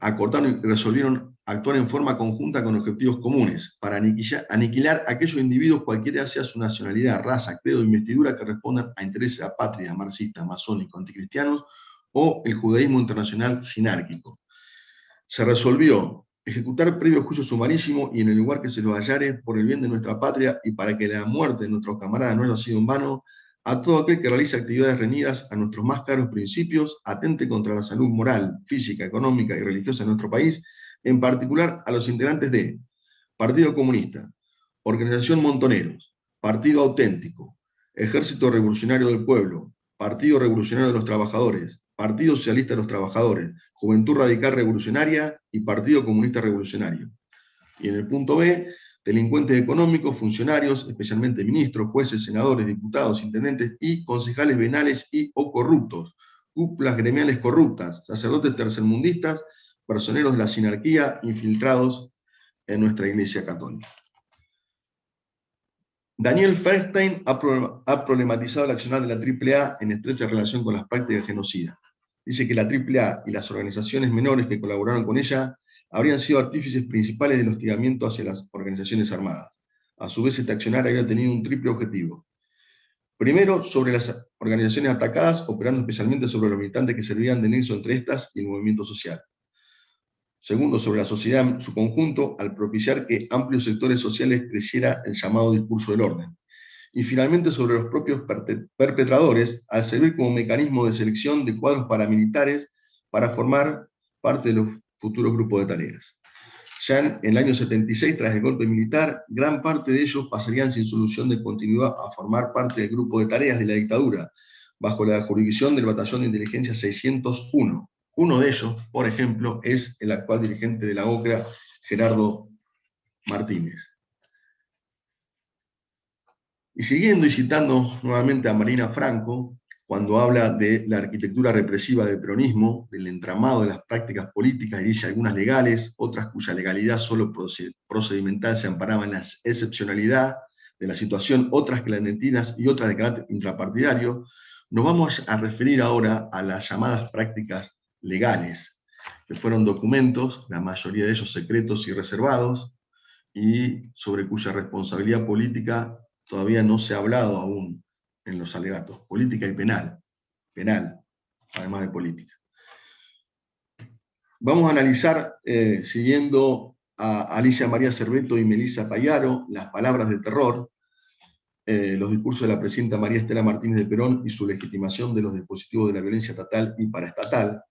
acordaron y resolvieron actuar en forma conjunta con objetivos comunes para aniquilar a aquellos individuos, cualquiera sea su nacionalidad, raza, credo o investidura, que respondan a intereses apátridas, marxistas, masónicos, anticristianos o el judaísmo internacional sinárquico. Se resolvió ejecutar previo juicio sumarísimo y en el lugar que se lo hallare por el bien de nuestra patria y para que la muerte de nuestros camaradas no haya sido en vano, a todo aquel que realice actividades reñidas a nuestros más caros principios, atente contra la salud moral, física, económica y religiosa de nuestro país, en particular a los integrantes de Partido Comunista, Organización Montoneros, Partido Auténtico, Ejército Revolucionario del Pueblo, Partido Revolucionario de los Trabajadores, Partido Socialista de los Trabajadores, Juventud Radical Revolucionaria y Partido Comunista Revolucionario. Y en el punto B, delincuentes económicos, funcionarios, especialmente ministros, jueces, senadores, diputados, intendentes y concejales venales y o corruptos, cúpulas gremiales corruptas, sacerdotes tercermundistas, personeros de la sinarquía infiltrados en nuestra Iglesia Católica. Daniel Feinstein ha problematizado el accionar de la AAA en estrecha relación con las prácticas genocidas. Dice que la AAA y las organizaciones menores que colaboraron con ella habrían sido artífices principales del hostigamiento hacia las organizaciones armadas. A su vez, este accionar había tenido un triple objetivo. Primero, sobre las organizaciones atacadas, operando especialmente sobre los militantes que servían de nexo entre estas y el movimiento social. Segundo, sobre la sociedad en su conjunto, al propiciar que amplios sectores sociales creciera el llamado discurso del orden. Y finalmente, sobre los propios perpetradores, al servir como mecanismo de selección de cuadros paramilitares para formar parte de los futuros grupos de tareas. Ya en el año 76, tras el golpe militar, gran parte de ellos pasarían sin solución de continuidad a formar parte del grupo de tareas de la dictadura, bajo la jurisdicción del Batallón de Inteligencia 601. Uno de ellos, por ejemplo, es el actual dirigente de la OCRA, Gerardo Martínez. Y siguiendo y citando nuevamente a Marina Franco, cuando habla de la arquitectura represiva del peronismo, del entramado de las prácticas políticas, y dice algunas legales, otras cuya legalidad solo procedimental se amparaba en la excepcionalidad de la situación, otras clandestinas y otras de carácter intrapartidario, nos vamos a referir ahora a las llamadas prácticas legales, que fueron documentos, la mayoría de ellos secretos y reservados, y sobre cuya responsabilidad política todavía no se ha hablado aún en los alegatos, política y penal, además de política. Vamos a analizar, siguiendo a Alicia María Cerveto y Melissa Payaro, las palabras de terror, los discursos de la presidenta María Estela Martínez de Perón y su legitimación de los dispositivos de la violencia estatal y paraestatal.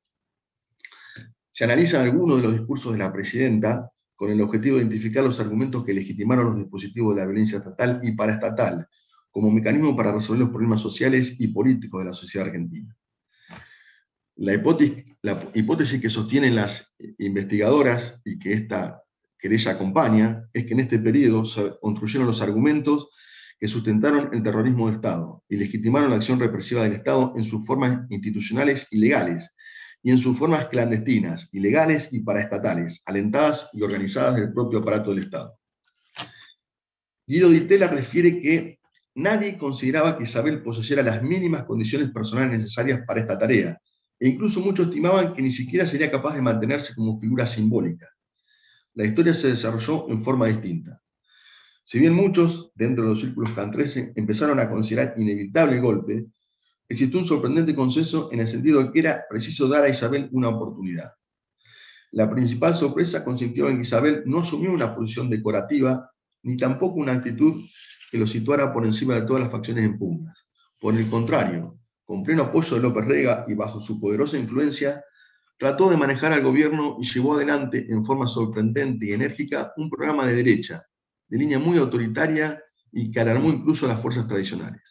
Se analizan algunos de los discursos de la presidenta con el objetivo de identificar los argumentos que legitimaron los dispositivos de la violencia estatal y paraestatal como mecanismo para resolver los problemas sociales y políticos de la sociedad argentina. La hipótesis que sostienen las investigadoras y que esta querella acompaña es que en este periodo se construyeron los argumentos que sustentaron el terrorismo de Estado y legitimaron la acción represiva del Estado en sus formas institucionales y legales, y en sus formas clandestinas, ilegales y paraestatales, alentadas y organizadas del propio aparato del Estado. Guido Di Tella refiere que nadie consideraba que Isabel poseyera las mínimas condiciones personales necesarias para esta tarea, e incluso muchos estimaban que ni siquiera sería capaz de mantenerse como figura simbólica. La historia se desarrolló en forma distinta. Si bien muchos, dentro de los círculos cantrenses, empezaron a considerar inevitable el golpe, existió un sorprendente consenso en el sentido de que era preciso dar a Isabel una oportunidad. La principal sorpresa consistió en que Isabel no asumió una posición decorativa, ni tampoco una actitud que lo situara por encima de todas las facciones en pugnas. Por el contrario, con pleno apoyo de López Rega y bajo su poderosa influencia, trató de manejar al gobierno y llevó adelante, en forma sorprendente y enérgica, un programa de derecha, de línea muy autoritaria y que alarmó incluso a las fuerzas tradicionales.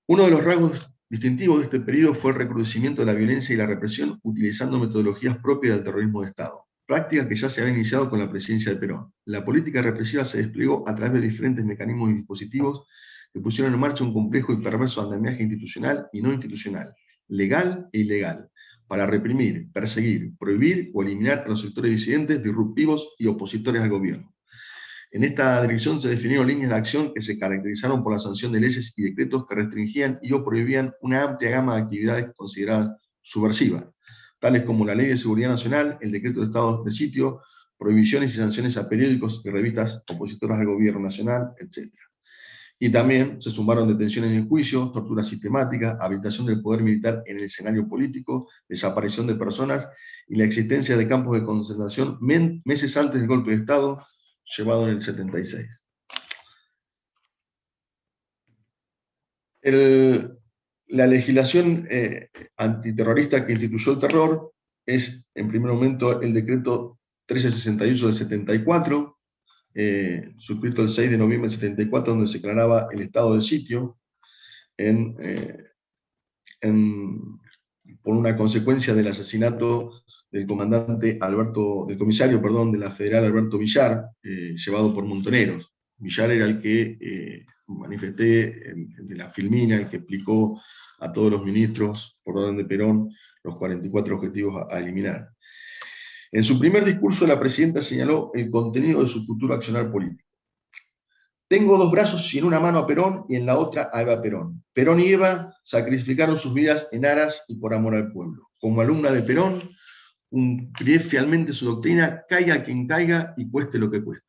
Uno de los rasgos distintivos de este periodo fue el recrudecimiento de la violencia y la represión utilizando metodologías propias del terrorismo de Estado, práctica que ya se había iniciado con la presidencia de Perón. La política represiva se desplegó a través de diferentes mecanismos y dispositivos que pusieron en marcha un complejo y perverso andamiaje institucional y no institucional, legal e ilegal, para reprimir, perseguir, prohibir o eliminar a los sectores disidentes, disruptivos y opositores al gobierno. En esta dirección se definieron líneas de acción que se caracterizaron por la sanción de leyes y decretos que restringían y o prohibían una amplia gama de actividades consideradas subversivas, tales como la Ley de Seguridad Nacional, el Decreto de Estado de Sitio, prohibiciones y sanciones a periódicos y revistas opositoras al gobierno nacional, etc. Y también se sumaron detenciones en juicio, tortura sistemática, habilitación del poder militar en el escenario político, desaparición de personas y la existencia de campos de concentración meses antes del golpe de Estado, llevado en el 76. La legislación antiterrorista que instituyó el terror es, en primer momento, el decreto 1368 del 74, suscrito el 6 de noviembre del 74, donde se declaraba el estado de sitio por una consecuencia del asesinato del comisario de la Federal Alberto Villar, llevado por Montoneros. Villar era el que manifesté, de la Filmina, el que explicó a todos los ministros, por orden de Perón, los 44 objetivos a eliminar. En su primer discurso, la presidenta señaló el contenido de su futuro accionar político. Tengo dos brazos y en una mano a Perón y en la otra a Eva Perón. Perón y Eva sacrificaron sus vidas en aras y por amor al pueblo. Como alumna de Perón, cumpliré fielmente su doctrina, caiga quien caiga y cueste lo que cueste.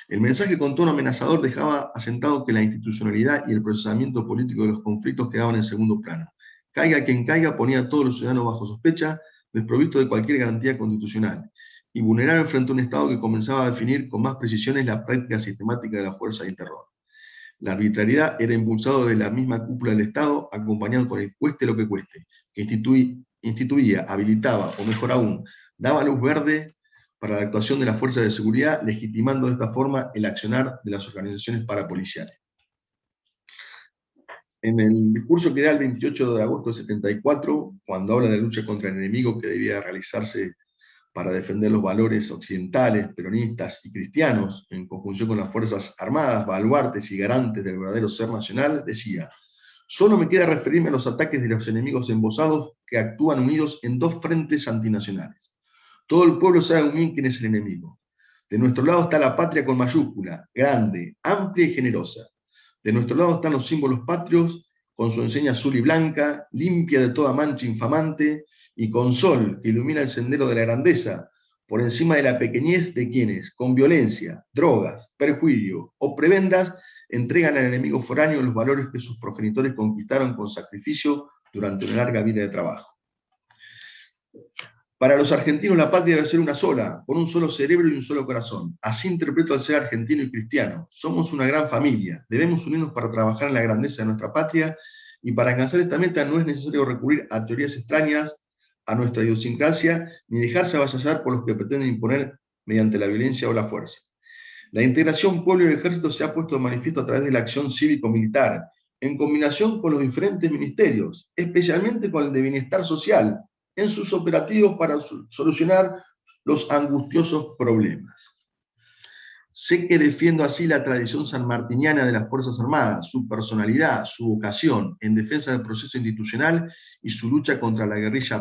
El mensaje con tono amenazador dejaba asentado que la institucionalidad y el procesamiento político de los conflictos quedaban en segundo plano. Caiga quien caiga ponía a todos los ciudadanos bajo sospecha, desprovisto de cualquier garantía constitucional, y vulnerable frente a un Estado que comenzaba a definir con más precisiones la práctica sistemática de la fuerza y el terror. La arbitrariedad era impulsada de la misma cúpula del Estado, acompañado por el cueste lo que cueste, que instituía, habilitaba, o mejor aún, daba luz verde para la actuación de las fuerzas de seguridad, legitimando de esta forma el accionar de las organizaciones parapoliciales. En el discurso que da el 28 de agosto de 74, cuando habla de la lucha contra el enemigo que debía realizarse para defender los valores occidentales, peronistas y cristianos, en conjunción con las Fuerzas Armadas, baluartes y garantes del verdadero ser nacional, decía: solo me queda referirme a los ataques de los enemigos embosados que actúan unidos en dos frentes antinacionales. Todo el pueblo sabe muy bien quién es el enemigo. De nuestro lado está la patria con mayúscula, grande, amplia y generosa. De nuestro lado están los símbolos patrios, con su enseña azul y blanca, limpia de toda mancha infamante, y con sol que ilumina el sendero de la grandeza, por encima de la pequeñez de quienes, con violencia, drogas, perjuicio o prebendas, entregan al enemigo foráneo los valores que sus progenitores conquistaron con sacrificio durante una larga vida de trabajo. Para los argentinos la patria debe ser una sola, con un solo cerebro y un solo corazón. Así interpreto al ser argentino y cristiano. Somos una gran familia. Debemos unirnos para trabajar en la grandeza de nuestra patria, y para alcanzar esta meta no es necesario recurrir a teorías extrañas a nuestra idiosincrasia, ni dejarse avasallar por los que pretenden imponer mediante la violencia o la fuerza. La integración pueblo y ejército se ha puesto de manifiesto a través de la acción cívico-militar, en combinación con los diferentes ministerios, especialmente con el de bienestar social, en sus operativos para solucionar los angustiosos problemas. Sé que defiendo así la tradición sanmartiniana de las Fuerzas Armadas, su personalidad, su vocación en defensa del proceso institucional y su lucha contra la guerrilla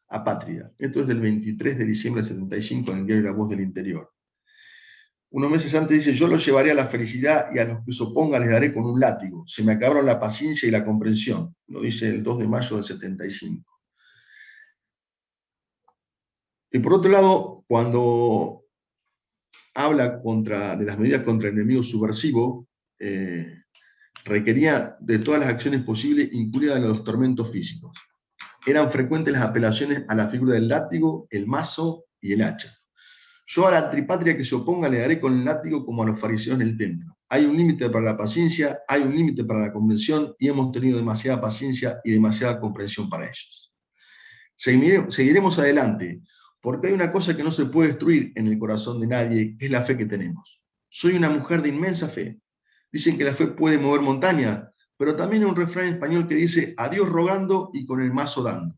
apátrida. Esto es del 23 de diciembre del 75 en el diario La Voz del Interior. Unos meses antes dice: yo los llevaré a la felicidad y a los que se opongan les daré con un látigo. Se me acabaron la paciencia y la comprensión. Lo dice el 2 de mayo del 75. Y por otro lado, cuando habla de las medidas contra el enemigo subversivo, requería de todas las acciones posibles, incluidas los tormentos físicos. Eran frecuentes las apelaciones a la figura del látigo, el mazo y el hacha. Yo a la tripatria que se oponga le daré con el látigo como a los fariseos en el templo. Hay un límite para la paciencia, hay un límite para la comprensión, y hemos tenido demasiada paciencia y demasiada comprensión para ellos. Seguiremos adelante, porque hay una cosa que no se puede destruir en el corazón de nadie, que es la fe que tenemos. Soy una mujer de inmensa fe. Dicen que la fe puede mover montañas, pero también hay un refrán español que dice: a Dios rogando y con el mazo dando.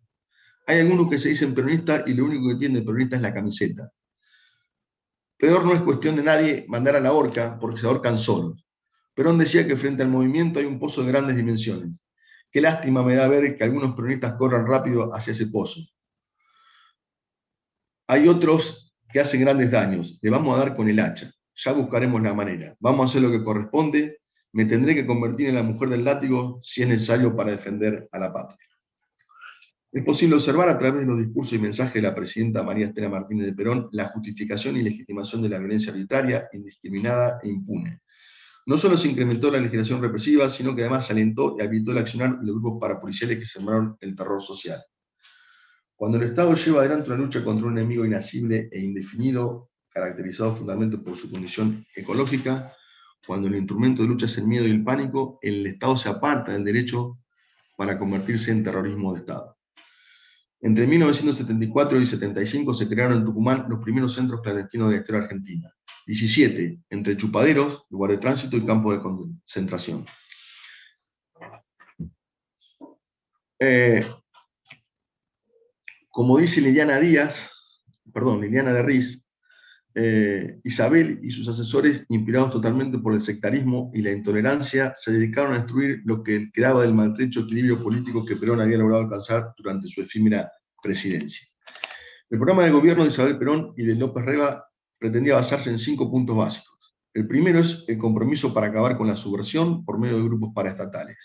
Hay algunos que se dicen peronistas y lo único que tienen de peronista es la camiseta. Peor no es cuestión de nadie mandar a la horca, porque se ahorcan solos. Perón decía que frente al movimiento hay un pozo de grandes dimensiones. Qué lástima me da ver que algunos peronistas corran rápido hacia ese pozo. Hay otros que hacen grandes daños. Le vamos a dar con el hacha. Ya buscaremos la manera. Vamos a hacer lo que corresponde. Me tendré que convertir en la mujer del látigo si es necesario para defender a la patria. Es posible observar a través de los discursos y mensajes de la presidenta María Estela Martínez de Perón la justificación y legitimación de la violencia arbitraria, indiscriminada e impune. No solo se incrementó la legislación represiva, sino que además alentó y habilitó el accionar de los grupos parapoliciales que sembraron el terror social. Cuando el Estado lleva adelante una lucha contra un enemigo inasible e indefinido, caracterizado fundamentalmente por su condición ecológica, cuando el instrumento de lucha es el miedo y el pánico, el Estado se aparta del derecho para convertirse en terrorismo de Estado. Entre 1974 y 75 se crearon en Tucumán los primeros centros clandestinos de la historia argentina. 17, entre chupaderos, lugar de tránsito y campo de concentración. Como dice Liliana de Riz, Isabel y sus asesores, inspirados totalmente por el sectarismo y la intolerancia, se dedicaron a destruir lo que quedaba del maltrecho equilibrio político que Perón había logrado alcanzar durante su efímera presidencia. El programa de gobierno de Isabel Perón y de López Rega pretendía basarse en 5 puntos básicos. El primero es el compromiso para acabar con la subversión por medio de grupos paraestatales.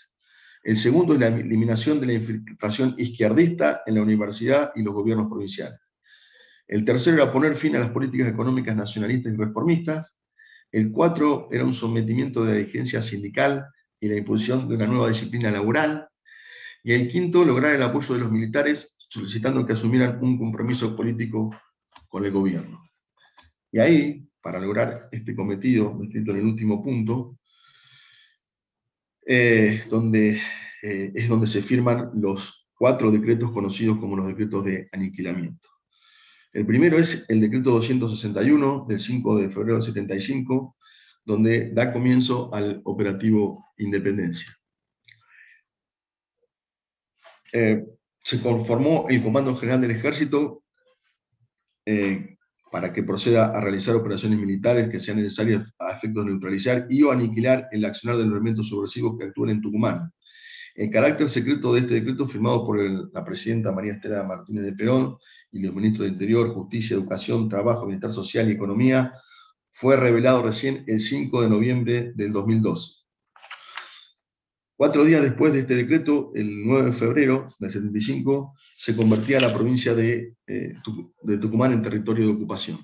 El segundo es la eliminación de la infiltración izquierdista en la universidad y los gobiernos provinciales. El tercero era poner fin a las políticas económicas nacionalistas y reformistas. El 4 era un sometimiento de la dirigencia sindical y la imposición de una nueva disciplina laboral. Y el quinto, lograr el apoyo de los militares, solicitando que asumieran un compromiso político con el gobierno. Y ahí, para lograr este cometido, descrito en el último punto, es donde se firman los 4 decretos conocidos como los decretos de aniquilamiento. El primero es el decreto 261 del 5 de febrero del 75, donde da comienzo al operativo Independencia. Se conformó el Comando General del Ejército para que proceda a realizar operaciones militares que sean necesarias a efectos de neutralizar y o aniquilar el accionar de los elementos subversivos que actúan en Tucumán. El carácter secreto de este decreto, firmado por la presidenta María Estela Martínez de Perón y los ministros de Interior, Justicia, Educación, Trabajo, Bienestar Social y Economía, fue revelado recién el 5 de noviembre del 2012. 4 días después de este decreto, el 9 de febrero del 75, se convertía la provincia de Tucumán en territorio de ocupación.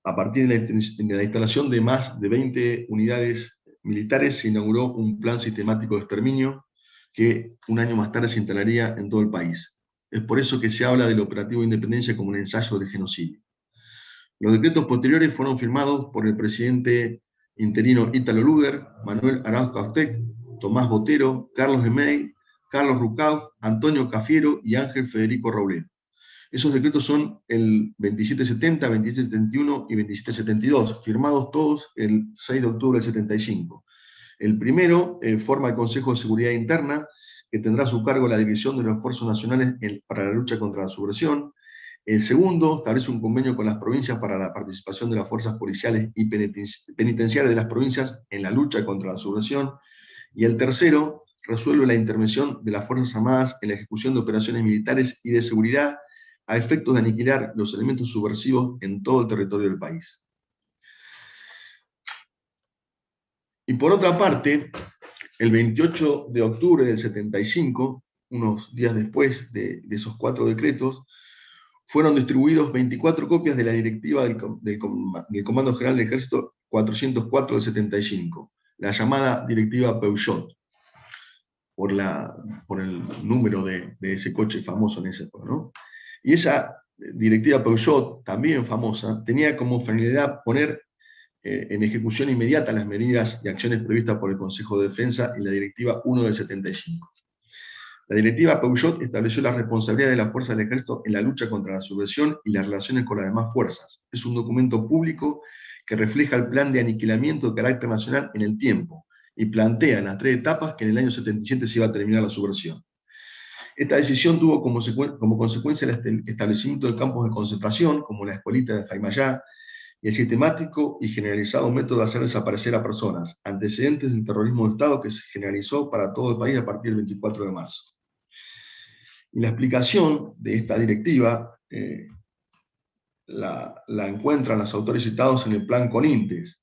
A partir de la instalación de más de 20 unidades militares, se inauguró un plan sistemático de exterminio que un año más tarde se instalaría en todo el país. Es por eso que se habla del operativo Independencia como un ensayo de genocidio. Los decretos posteriores fueron firmados por el presidente interino Ítalo Luder, Manuel Arauz Caustec, Tomás Botero, Carlos Gemey, Carlos Rucau, Antonio Cafiero y Ángel Federico Robledo. Esos decretos son el 2770, 2771 y 2772, firmados todos el 6 de octubre del 75. El primero forma el Consejo de Seguridad Interna, que tendrá a su cargo la División de los Esfuerzos Nacionales para la lucha contra la subversión. El segundo establece un convenio con las provincias para la participación de las fuerzas policiales y penitenciarias de las provincias en la lucha contra la subversión. Y el tercero resuelve la intervención de las Fuerzas Armadas en la ejecución de operaciones militares y de seguridad a efectos de aniquilar los elementos subversivos en todo el territorio del país. Y por otra parte, el 28 de octubre del 75, unos días después de esos 4 decretos, fueron distribuidos 24 copias de la directiva del Comando General del Ejército 404 del 75, la llamada directiva Peugeot, por el número de ese coche famoso en ese época, ¿no? Y esa directiva Peugeot, también famosa, tenía como finalidad poner en ejecución inmediata las medidas y acciones previstas por el Consejo de Defensa y la Directiva 1 del 75. La Directiva Peugeot estableció la responsabilidad de las fuerzas del Ejército en la lucha contra la subversión y las relaciones con las demás fuerzas. Es un documento público que refleja el plan de aniquilamiento de carácter nacional en el tiempo y plantea en las 3 etapas que en el año 77 se iba a terminar la subversión. Esta decisión tuvo como consecuencia el establecimiento de campos de concentración, como la escuelita de Faimayá, y el sistemático y generalizado método de hacer desaparecer a personas, antecedentes del terrorismo de Estado que se generalizó para todo el país a partir del 24 de marzo. Y la explicación de esta directiva la encuentran los autores citados en el plan Conintes,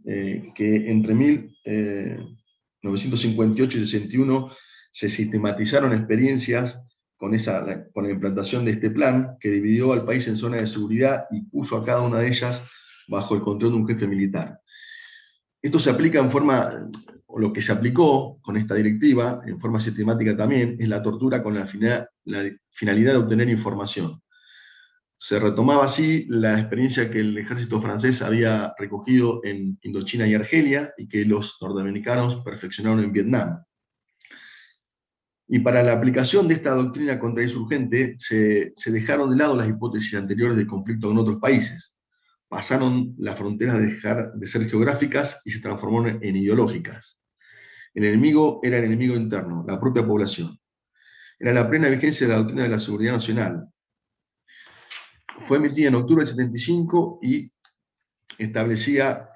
que entre 1958 y 61 se sistematizaron experiencias con la implantación de este plan, que dividió al país en zonas de seguridad y puso a cada una de ellas bajo el control de un jefe militar. Esto se aplica en forma, o lo que se aplicó con esta directiva, en forma sistemática también, es la tortura con la finalidad de obtener información. Se retomaba así la experiencia que el ejército francés había recogido en Indochina y Argelia y que los norteamericanos perfeccionaron en Vietnam. Y para la aplicación de esta doctrina contrainsurgente se dejaron de lado las hipótesis anteriores de conflicto con otros países. Pasaron las fronteras de dejar de ser geográficas y se transformaron en ideológicas. El enemigo era el enemigo interno, la propia población. Era la plena vigencia de la doctrina de la seguridad nacional. Fue emitida en octubre del 75 y establecía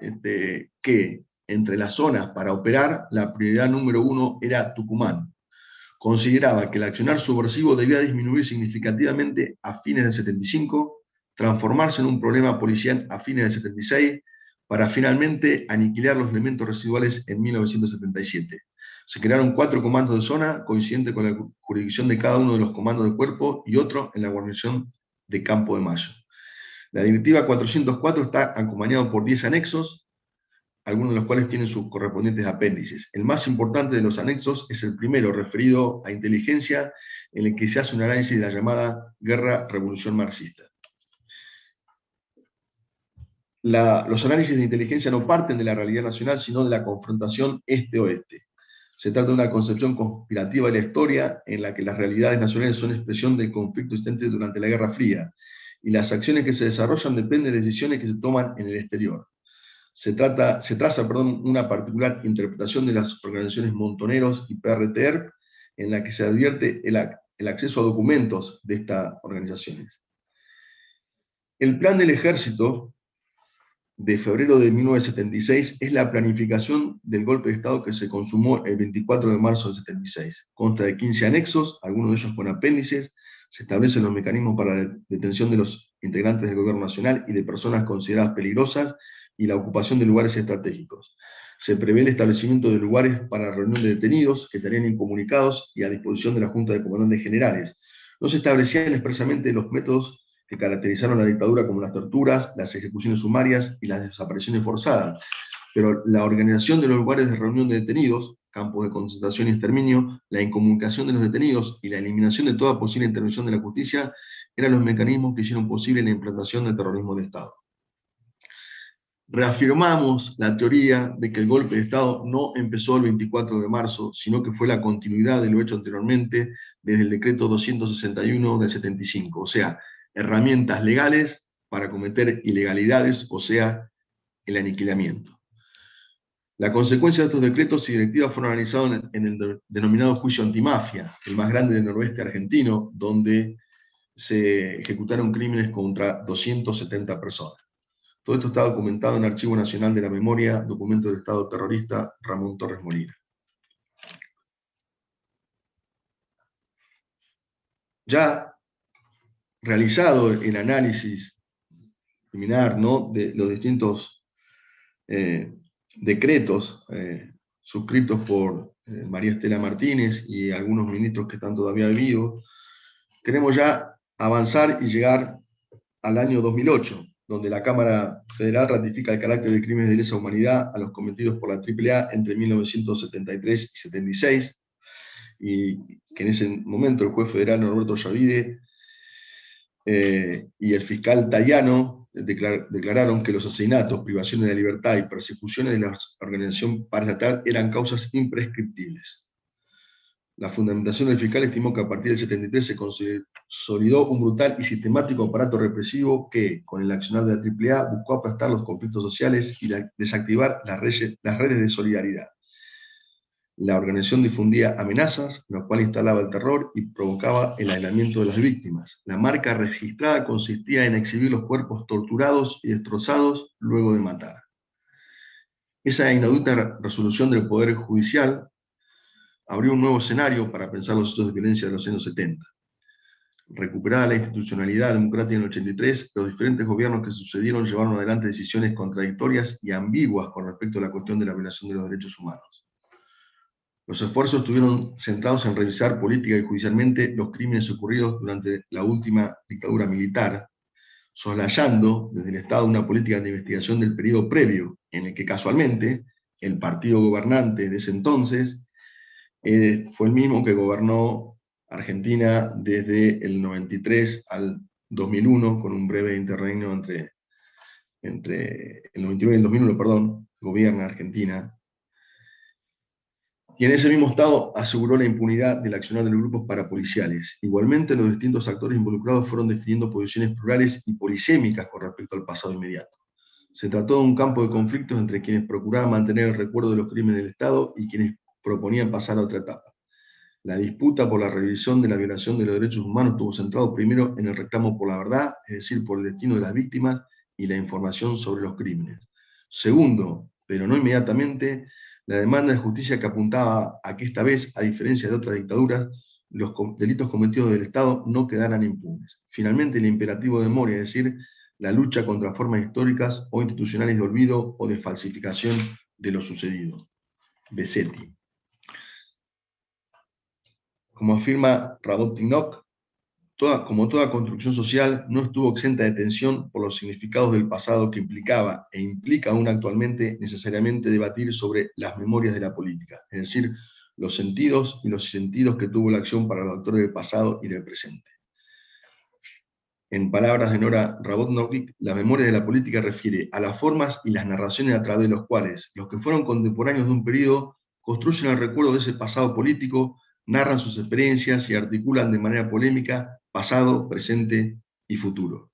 que entre las zonas para operar, la prioridad número 1 era Tucumán. Consideraba que el accionar subversivo debía disminuir significativamente a fines del 75, transformarse en un problema policial a fines del 76, para finalmente aniquilar los elementos residuales en 1977. Se crearon 4 comandos de zona, coincidentes con la jurisdicción de cada uno de los comandos del cuerpo y otro en la guarnición de Campo de Mayo. La directiva 404 está acompañado por 10 anexos, algunos de los cuales tienen sus correspondientes apéndices. El más importante de los anexos es el primero, referido a inteligencia, en el que se hace un análisis de la llamada guerra-revolución marxista. Los análisis de inteligencia no parten de la realidad nacional, sino de la confrontación este-oeste. Se trata de una concepción conspirativa de la historia en la que las realidades nacionales son expresión del conflicto existente durante la Guerra Fría, y las acciones que se desarrollan dependen de decisiones que se toman en el exterior. Se traza una particular interpretación de las organizaciones Montoneros y PRTER, en la que se advierte el acceso a documentos de estas organizaciones. El plan del ejército de febrero de 1976 es la planificación del golpe de Estado que se consumó el 24 de marzo del 76. Consta de 15 anexos, algunos de ellos con apéndices. Se establecen los mecanismos para la detención de los integrantes del gobierno nacional y de personas consideradas peligrosas y la ocupación de lugares estratégicos. Se prevé el establecimiento de lugares para reunión de detenidos que estarían incomunicados y a disposición de la Junta de Comandantes Generales. No se establecían expresamente los métodos que caracterizaron la dictadura, como las torturas, las ejecuciones sumarias y las desapariciones forzadas, pero la organización de los lugares de reunión de detenidos, campos de concentración y exterminio, la incomunicación de los detenidos y la eliminación de toda posible intervención de la justicia eran los mecanismos que hicieron posible la implantación del terrorismo de Estado. Reafirmamos la teoría de que el golpe de Estado no empezó el 24 de marzo, sino que fue la continuidad de lo hecho anteriormente desde el decreto 261 del 75, o sea, herramientas legales para cometer ilegalidades, o sea, el aniquilamiento. La consecuencia de estos decretos y directivas fueron analizados en el denominado juicio antimafia, el más grande del noroeste argentino, donde se ejecutaron crímenes contra 270 personas. Todo esto está documentado en el Archivo Nacional de la Memoria, documento del Estado terrorista Ramón Torres Molina. Ya realizado el análisis preliminar, ¿no?, de los distintos decretos suscritos por María Estela Martínez y algunos ministros que están todavía vivos, queremos ya avanzar y llegar al año 2008, donde la Cámara Federal ratifica el carácter de crímenes de lesa humanidad a los cometidos por la AAA entre 1973 y 76, y que en ese momento el juez federal Norberto Yavide y el fiscal Tayano declararon que los asesinatos, privaciones de libertad y persecuciones de la organización paraestatal eran causas imprescriptibles. La fundamentación del fiscal estimó que a partir del 73 se consolidó un brutal y sistemático aparato represivo que, con el accionar de la AAA, buscó aplastar los conflictos sociales y desactivar las redes de solidaridad. La organización difundía amenazas, en las cuales instalaba el terror y provocaba el aislamiento de las víctimas. La marca registrada consistía en exhibir los cuerpos torturados y destrozados luego de matar. Esa inaudita resolución del Poder Judicial abrió un nuevo escenario para pensar los hechos de violencia de los años 70. Recuperada la institucionalidad democrática en el 83, los diferentes gobiernos que sucedieron llevaron adelante decisiones contradictorias y ambiguas con respecto a la cuestión de la violación de los derechos humanos. Los esfuerzos estuvieron centrados en revisar política y judicialmente los crímenes ocurridos durante la última dictadura militar, soslayando desde el Estado una política de investigación del periodo previo, en el que casualmente el partido gobernante de ese entonces fue el mismo que gobernó Argentina desde el 93 al 2001, con un breve interregno entre el 99 y el 2001, perdón, gobierna Argentina. Y en ese mismo estado aseguró la impunidad del accionar de los grupos parapoliciales. Igualmente, los distintos actores involucrados fueron definiendo posiciones plurales y polisémicas con respecto al pasado inmediato. Se trató de un campo de conflictos entre quienes procuraban mantener el recuerdo de los crímenes del Estado y quienes proponían pasar a otra etapa. La disputa por la revisión de la violación de los derechos humanos estuvo centrado primero en el reclamo por la verdad, es decir, por el destino de las víctimas y la información sobre los crímenes. Segundo, pero no inmediatamente, la demanda de justicia que apuntaba a que esta vez, a diferencia de otras dictaduras, los delitos cometidos del Estado no quedaran impunes. Finalmente, el imperativo de memoria, es decir, la lucha contra formas históricas o institucionales de olvido o de falsificación de lo sucedido. Besetti. Como afirma Rabotnikov, como toda construcción social, no estuvo exenta de tensión por los significados del pasado que implicaba e implica aún actualmente necesariamente debatir sobre las memorias de la política, es decir, los sentidos y los sentidos que tuvo la acción para los actores del pasado y del presente. En palabras de Nora Rabotnikov, la memoria de la política refiere a las formas y las narraciones a través de los cuales los que fueron contemporáneos de un periodo construyen el recuerdo de ese pasado político, narran sus experiencias y articulan de manera polémica pasado, presente y futuro.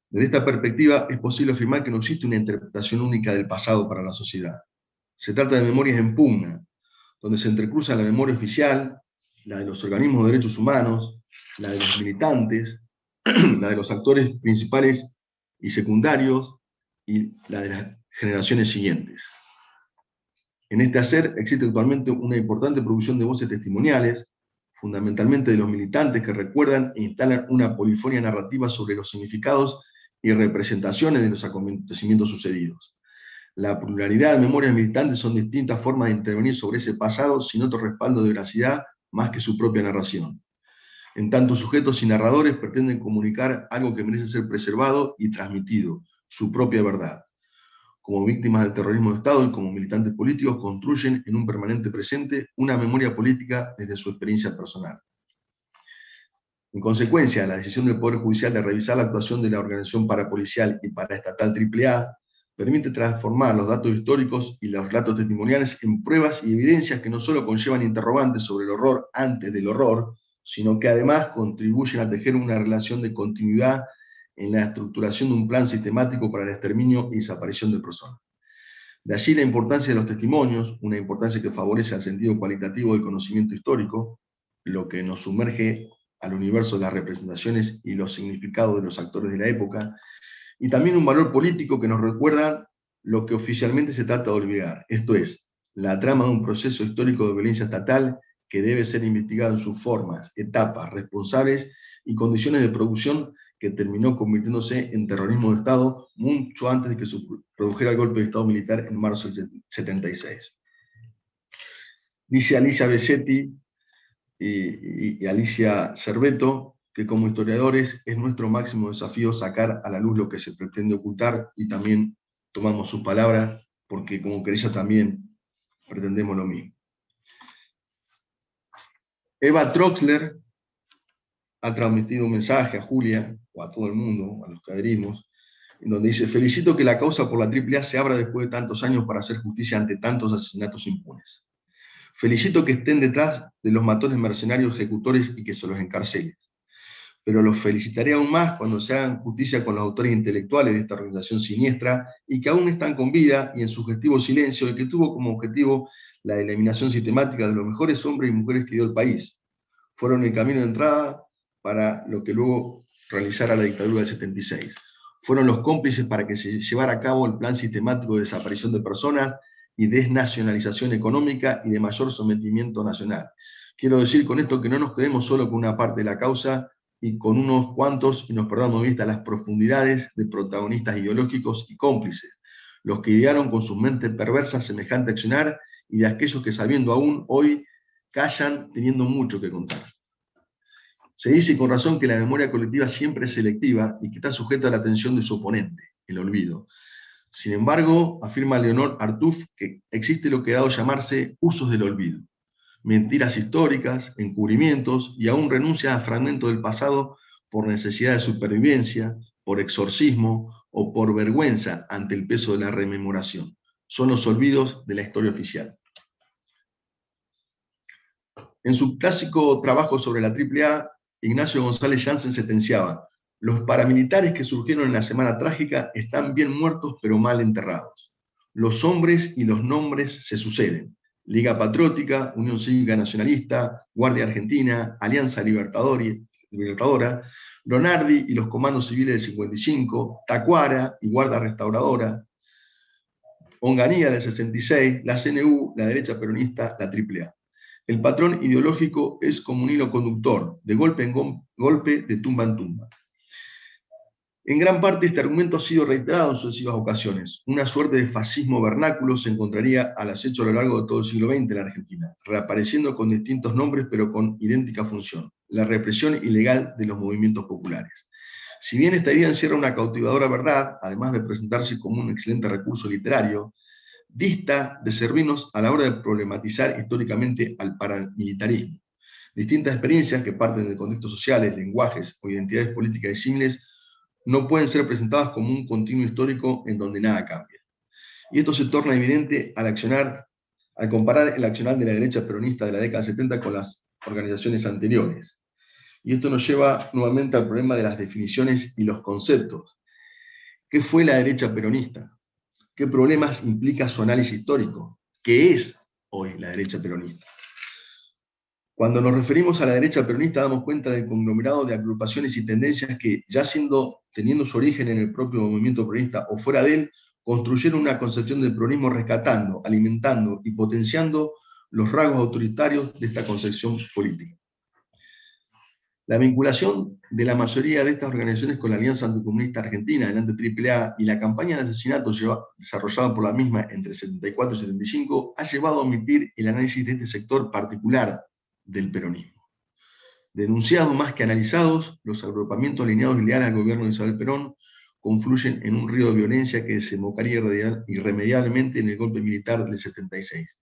Desde esta perspectiva es posible afirmar que no existe una interpretación única del pasado para la sociedad. Se trata de memorias en pugna, donde se entrecruzan la memoria oficial, la de los organismos de derechos humanos, la de los militantes, la de los actores principales y secundarios, y la de las generaciones siguientes. En este hacer existe actualmente una importante producción de voces testimoniales, fundamentalmente de los militantes que recuerdan e instalan una polifonía narrativa sobre los significados y representaciones de los acontecimientos sucedidos. La pluralidad de memorias militantes son distintas formas de intervenir sobre ese pasado sin otro respaldo de veracidad más que su propia narración. En tanto, sujetos y narradores pretenden comunicar algo que merece ser preservado y transmitido, su propia verdad. Como víctimas del terrorismo de Estado y como militantes políticos, construyen en un permanente presente una memoria política desde su experiencia personal. En consecuencia, la decisión del Poder Judicial de revisar la actuación de la organización parapolicial y paraestatal AAA permite transformar los datos históricos y los relatos testimoniales en pruebas y evidencias que no solo conllevan interrogantes sobre el horror antes del horror, sino que además contribuyen a tejer una relación de continuidad en la estructuración de un plan sistemático para el exterminio y desaparición de personas. De allí la importancia de los testimonios, una importancia que favorece al sentido cualitativo del conocimiento histórico, lo que nos sumerge al universo de las representaciones y los significados de los actores de la época, y también un valor político que nos recuerda lo que oficialmente se trata de olvidar, esto es, la trama de un proceso histórico de violencia estatal que debe ser investigado en sus formas, etapas, responsables y condiciones de producción, que terminó convirtiéndose en terrorismo de Estado mucho antes de que se produjera el golpe de Estado militar en marzo del 76. Dice Alicia Besetti y Alicia Cerveto que como historiadores es nuestro máximo desafío sacar a la luz lo que se pretende ocultar, y también tomamos sus palabras porque como querella también pretendemos lo mismo. Eva Troxler ha transmitido un mensaje a Julia, o a todo el mundo, a los que adherimos, en donde dice: felicito que la causa por la AAA se abra después de tantos años para hacer justicia ante tantos asesinatos impunes. Felicito que estén detrás de los matones mercenarios ejecutores y que se los encarcelen. Pero los felicitaré aún más cuando se hagan justicia con los autores intelectuales de esta organización siniestra y que aún están con vida y en sugestivo silencio, y que tuvo como objetivo la eliminación sistemática de los mejores hombres y mujeres que dio el país. Fueron el camino de entrada para lo que luego realizara la dictadura del 76. Fueron los cómplices para que se llevara a cabo el plan sistemático de desaparición de personas y desnacionalización económica y de mayor sometimiento nacional. Quiero decir con esto que no nos quedemos solo con una parte de la causa y con unos cuantos, y nos perdamos de vista las profundidades de protagonistas ideológicos y cómplices, los que idearon con sus mentes perversas semejante accionar, y de aquellos que sabiendo aún hoy callan teniendo mucho que contar. Se dice con razón que la memoria colectiva siempre es selectiva y que está sujeta a la atención de su oponente, el olvido. Sin embargo, afirma Leonor Artuf que existe lo que ha dado a llamarse usos del olvido, mentiras históricas, encubrimientos y aún renuncias a fragmentos del pasado por necesidad de supervivencia, por exorcismo o por vergüenza ante el peso de la rememoración. Son los olvidos de la historia oficial. En su clásico trabajo sobre la AAA, Ignacio González Janssen sentenciaba: los paramilitares que surgieron en la Semana Trágica están bien muertos pero mal enterrados. Los hombres y los nombres se suceden. Liga Patriótica, Unión Cívica Nacionalista, Guardia Argentina, Alianza Libertadora, Lonardi y los comandos civiles del 55, Tacuara y Guardia Restauradora, Onganía del 66, la CNU, la derecha peronista, la AAA. El patrón ideológico es como un hilo conductor, de golpe en golpe, de tumba en tumba. En gran parte este argumento ha sido reiterado en sucesivas ocasiones. Una suerte de fascismo vernáculo se encontraría al acecho a lo largo de todo el siglo XX en la Argentina, reapareciendo con distintos nombres pero con idéntica función: la represión ilegal de los movimientos populares. Si bien esta idea encierra una cautivadora verdad, además de presentarse como un excelente recurso literario, dista de servirnos a la hora de problematizar históricamente al paramilitarismo. Distintas experiencias que parten de contextos sociales, lenguajes o identidades políticas disímiles no pueden ser presentadas como un continuo histórico en donde nada cambia. Y esto se torna evidente al comparar el accionar de la derecha peronista de la década 70 con las organizaciones anteriores. Y esto nos lleva nuevamente al problema de las definiciones y los conceptos. ¿Qué fue la derecha peronista? ¿Qué problemas implica su análisis histórico? ¿Qué es hoy la derecha peronista? Cuando nos referimos a la derecha peronista damos cuenta del conglomerado de agrupaciones y tendencias que, ya teniendo su origen en el propio movimiento peronista o fuera de él, construyeron una concepción del peronismo rescatando, alimentando y potenciando los rasgos autoritarios de esta concepción política. La vinculación de la mayoría de estas organizaciones con la Alianza Anticomunista Argentina, el AAA, y la campaña de asesinato desarrollada por la misma entre 74 y 75 ha llevado a omitir el análisis de este sector particular del peronismo. Denunciados más que analizados, los agrupamientos alineados y leales al gobierno de Isabel Perón confluyen en un río de violencia que desembocaría irremediablemente en el golpe militar del 76.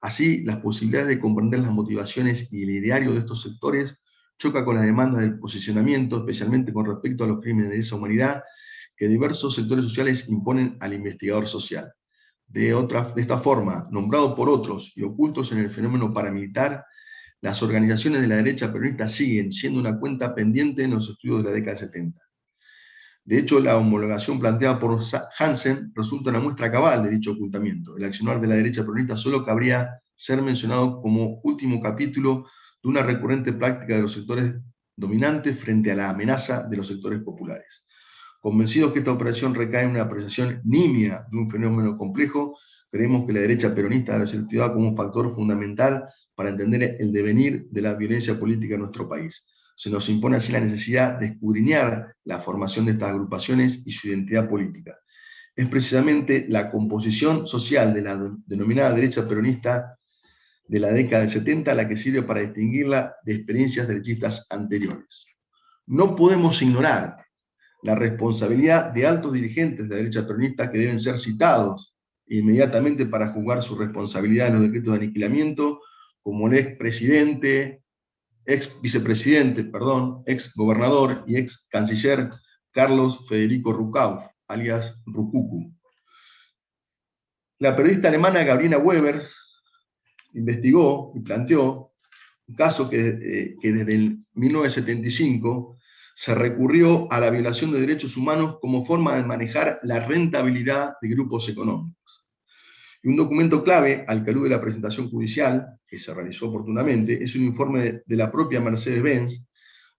Así, las posibilidades de comprender las motivaciones y el ideario de estos sectores choca con las demandas del posicionamiento, especialmente con respecto a los crímenes de lesa humanidad que diversos sectores sociales imponen al investigador social. De esta forma, nombrados por otros y ocultos en el fenómeno paramilitar, las organizaciones de la derecha peronista siguen siendo una cuenta pendiente en los estudios de la década 70. De hecho, la homologación planteada por Janssen resulta una muestra cabal de dicho ocultamiento. El accionar de la derecha peronista solo cabría ser mencionado como último capítulo de una recurrente práctica de los sectores dominante frente a la amenaza de los sectores populares. Convencidos que esta operación recae en una apreciación nimia de un fenómeno complejo, creemos que la derecha peronista debe ser estudiada como un factor fundamental para entender el devenir de la violencia política en nuestro país. Se nos impone así la necesidad de escudriñar la formación de estas agrupaciones y su identidad política. Es precisamente la composición social de la denominada derecha peronista de la década del 70 la que sirve para distinguirla de experiencias derechistas anteriores. No podemos ignorar la responsabilidad de altos dirigentes de la derecha peronista que deben ser citados inmediatamente para juzgar su responsabilidad en los decretos de aniquilamiento, como el ex vicepresidente, ex gobernador y ex canciller Carlos Federico Ruckau, alias Rukuku. La periodista alemana Gabriela Weber investigó y planteó un caso que desde el 1975 se recurrió a la violación de derechos humanos como forma de manejar la rentabilidad de grupos económicos. Y un documento clave al que alude la presentación judicial, que se realizó oportunamente, es un informe de la propia Mercedes-Benz,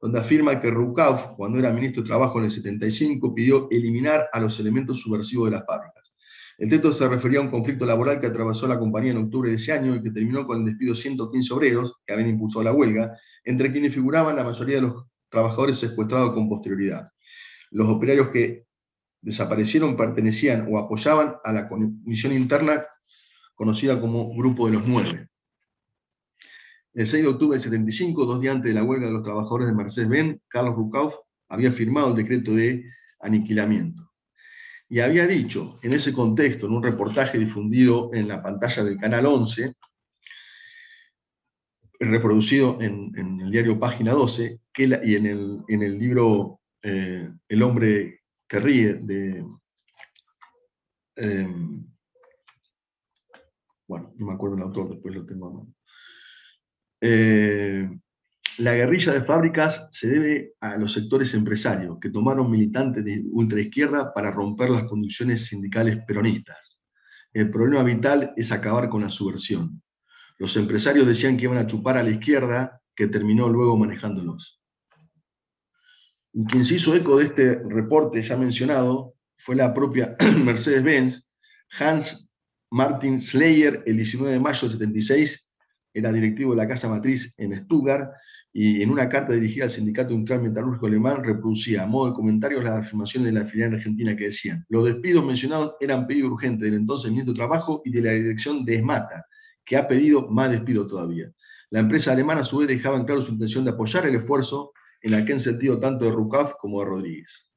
donde afirma que Ruckau, cuando era ministro de Trabajo en el 75, pidió eliminar a los elementos subversivos de las fábricas. El texto se refería a un conflicto laboral que atravesó la compañía en octubre de ese año y que terminó con el despido de 115 obreros que habían impulsado la huelga, entre quienes figuraban la mayoría de los trabajadores secuestrados con posterioridad. Los operarios que desaparecieron pertenecían o apoyaban a la comisión interna conocida como Grupo de los Nueve. El 6 de octubre del 75, 2 días antes de la huelga de los trabajadores de Mercedes-Benz, Carlos Ruckau había firmado el decreto de aniquilamiento. Y había dicho, en ese contexto, en un reportaje difundido en la pantalla del Canal 11, reproducido en el diario Página 12, y en el libro El hombre que ríe, bueno, no me acuerdo el autor, después lo tengo a mano. La guerrilla de fábricas se debe a los sectores empresarios que tomaron militantes de ultraizquierda para romper las condiciones sindicales peronistas. El problema vital es acabar con la subversión. Los empresarios decían que iban a chupar a la izquierda, que terminó luego manejándolos. Y quien se hizo eco de este reporte ya mencionado fue la propia Mercedes-Benz. Hans Martin Schleyer, el 19 de mayo de 76, era directivo de la casa matriz en Stuttgart, y en una carta dirigida al Sindicato Industrial Metalúrgico Alemán reproducía a modo de comentarios las afirmaciones de la filial argentina que decían: los despidos mencionados eran pedido urgente del entonces ministro de Trabajo y de la dirección de ESMATA, que ha pedido más despido todavía. La empresa alemana a su vez dejaba en claro su intención de apoyar el esfuerzo en aquel sentido tanto de Ruckau como de Rodríguez.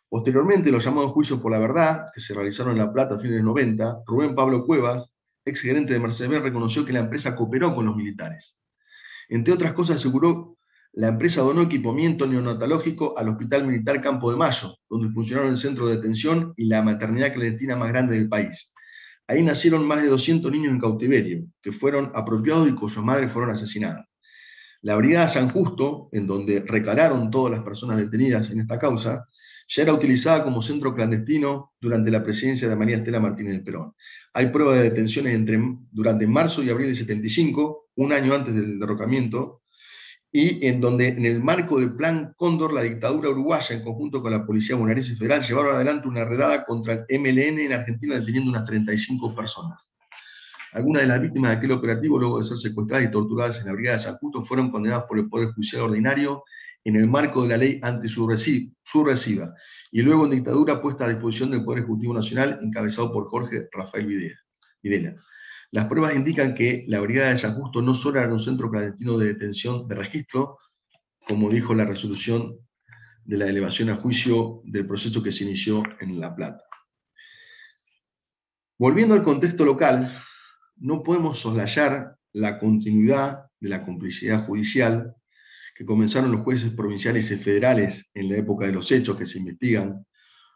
Posteriormente, los llamados juicios por la verdad, que se realizaron en La Plata a fines de los 90, Rubén Pablo Cuevas, ex gerente de Mercedes-Benz, reconoció que la empresa cooperó con los militares. Entre otras cosas, aseguró la empresa donó equipamiento neonatológico al Hospital Militar Campo de Mayo, donde funcionaron el centro de detención y la maternidad clandestina más grande del país. Ahí nacieron más de 200 niños en cautiverio, que fueron apropiados y cuyas madres fueron asesinadas. La Brigada San Justo, en donde recalaron todas las personas detenidas en esta causa, ya era utilizada como centro clandestino durante la presidencia de María Estela Martínez de Perón. Hay pruebas de detenciones durante marzo y abril de 75, un año antes del derrocamiento, y en donde en el marco del Plan Cóndor, la dictadura uruguaya, en conjunto con la Policía Bonaerense Federal, llevaron adelante una redada contra el MLN en Argentina, deteniendo unas 35 personas. Algunas de las víctimas de aquel operativo, luego de ser secuestradas y torturadas en la Brigada de San Justo, fueron condenadas por el Poder Judicial Ordinario en el marco de la ley antisubversiva, y luego en dictadura puesta a disposición del Poder Ejecutivo Nacional, encabezado por Jorge Rafael Videla. Las pruebas indican que la Brigada de San Justo no solo era un centro clandestino de detención de registro, como dijo la resolución de la elevación a juicio del proceso que se inició en La Plata. Volviendo al contexto local, no podemos soslayar la continuidad de la complicidad judicial que comenzaron los jueces provinciales y federales en la época de los hechos que se investigan.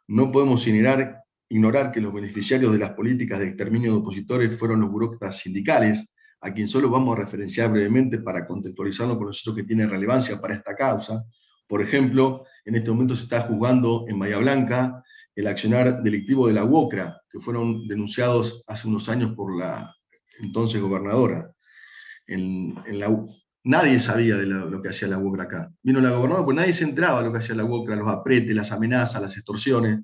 No podemos ignorar que los beneficiarios de las políticas de exterminio de opositores fueron los burócratas sindicales, a quien solo vamos a referenciar brevemente para contextualizarlo con los hechos que tienen relevancia para esta causa. Por ejemplo, en este momento se está juzgando en Bahía Blanca el accionar delictivo de la UOCRA, que fueron denunciados hace unos años por la entonces gobernadora. En nadie sabía de lo que hacía la UOCRA acá. Vino la gobernadora, pues nadie se enteraba de lo que hacía la UOCRA, los apretes, las amenazas, las extorsiones.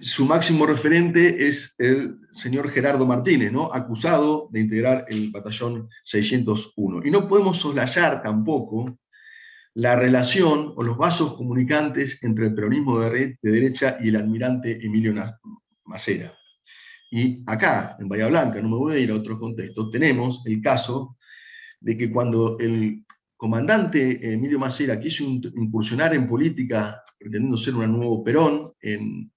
Su máximo referente es el señor Gerardo Martínez, ¿no? Acusado de integrar el batallón 601. Y no podemos soslayar tampoco la relación o los vasos comunicantes entre el peronismo de derecha y el almirante Emilio Macera. Y acá, en Bahía Blanca, no me voy a ir a otro contexto, tenemos el caso de que cuando el comandante Emilio Macera quiso incursionar en política, pretendiendo ser un nuevo Perón,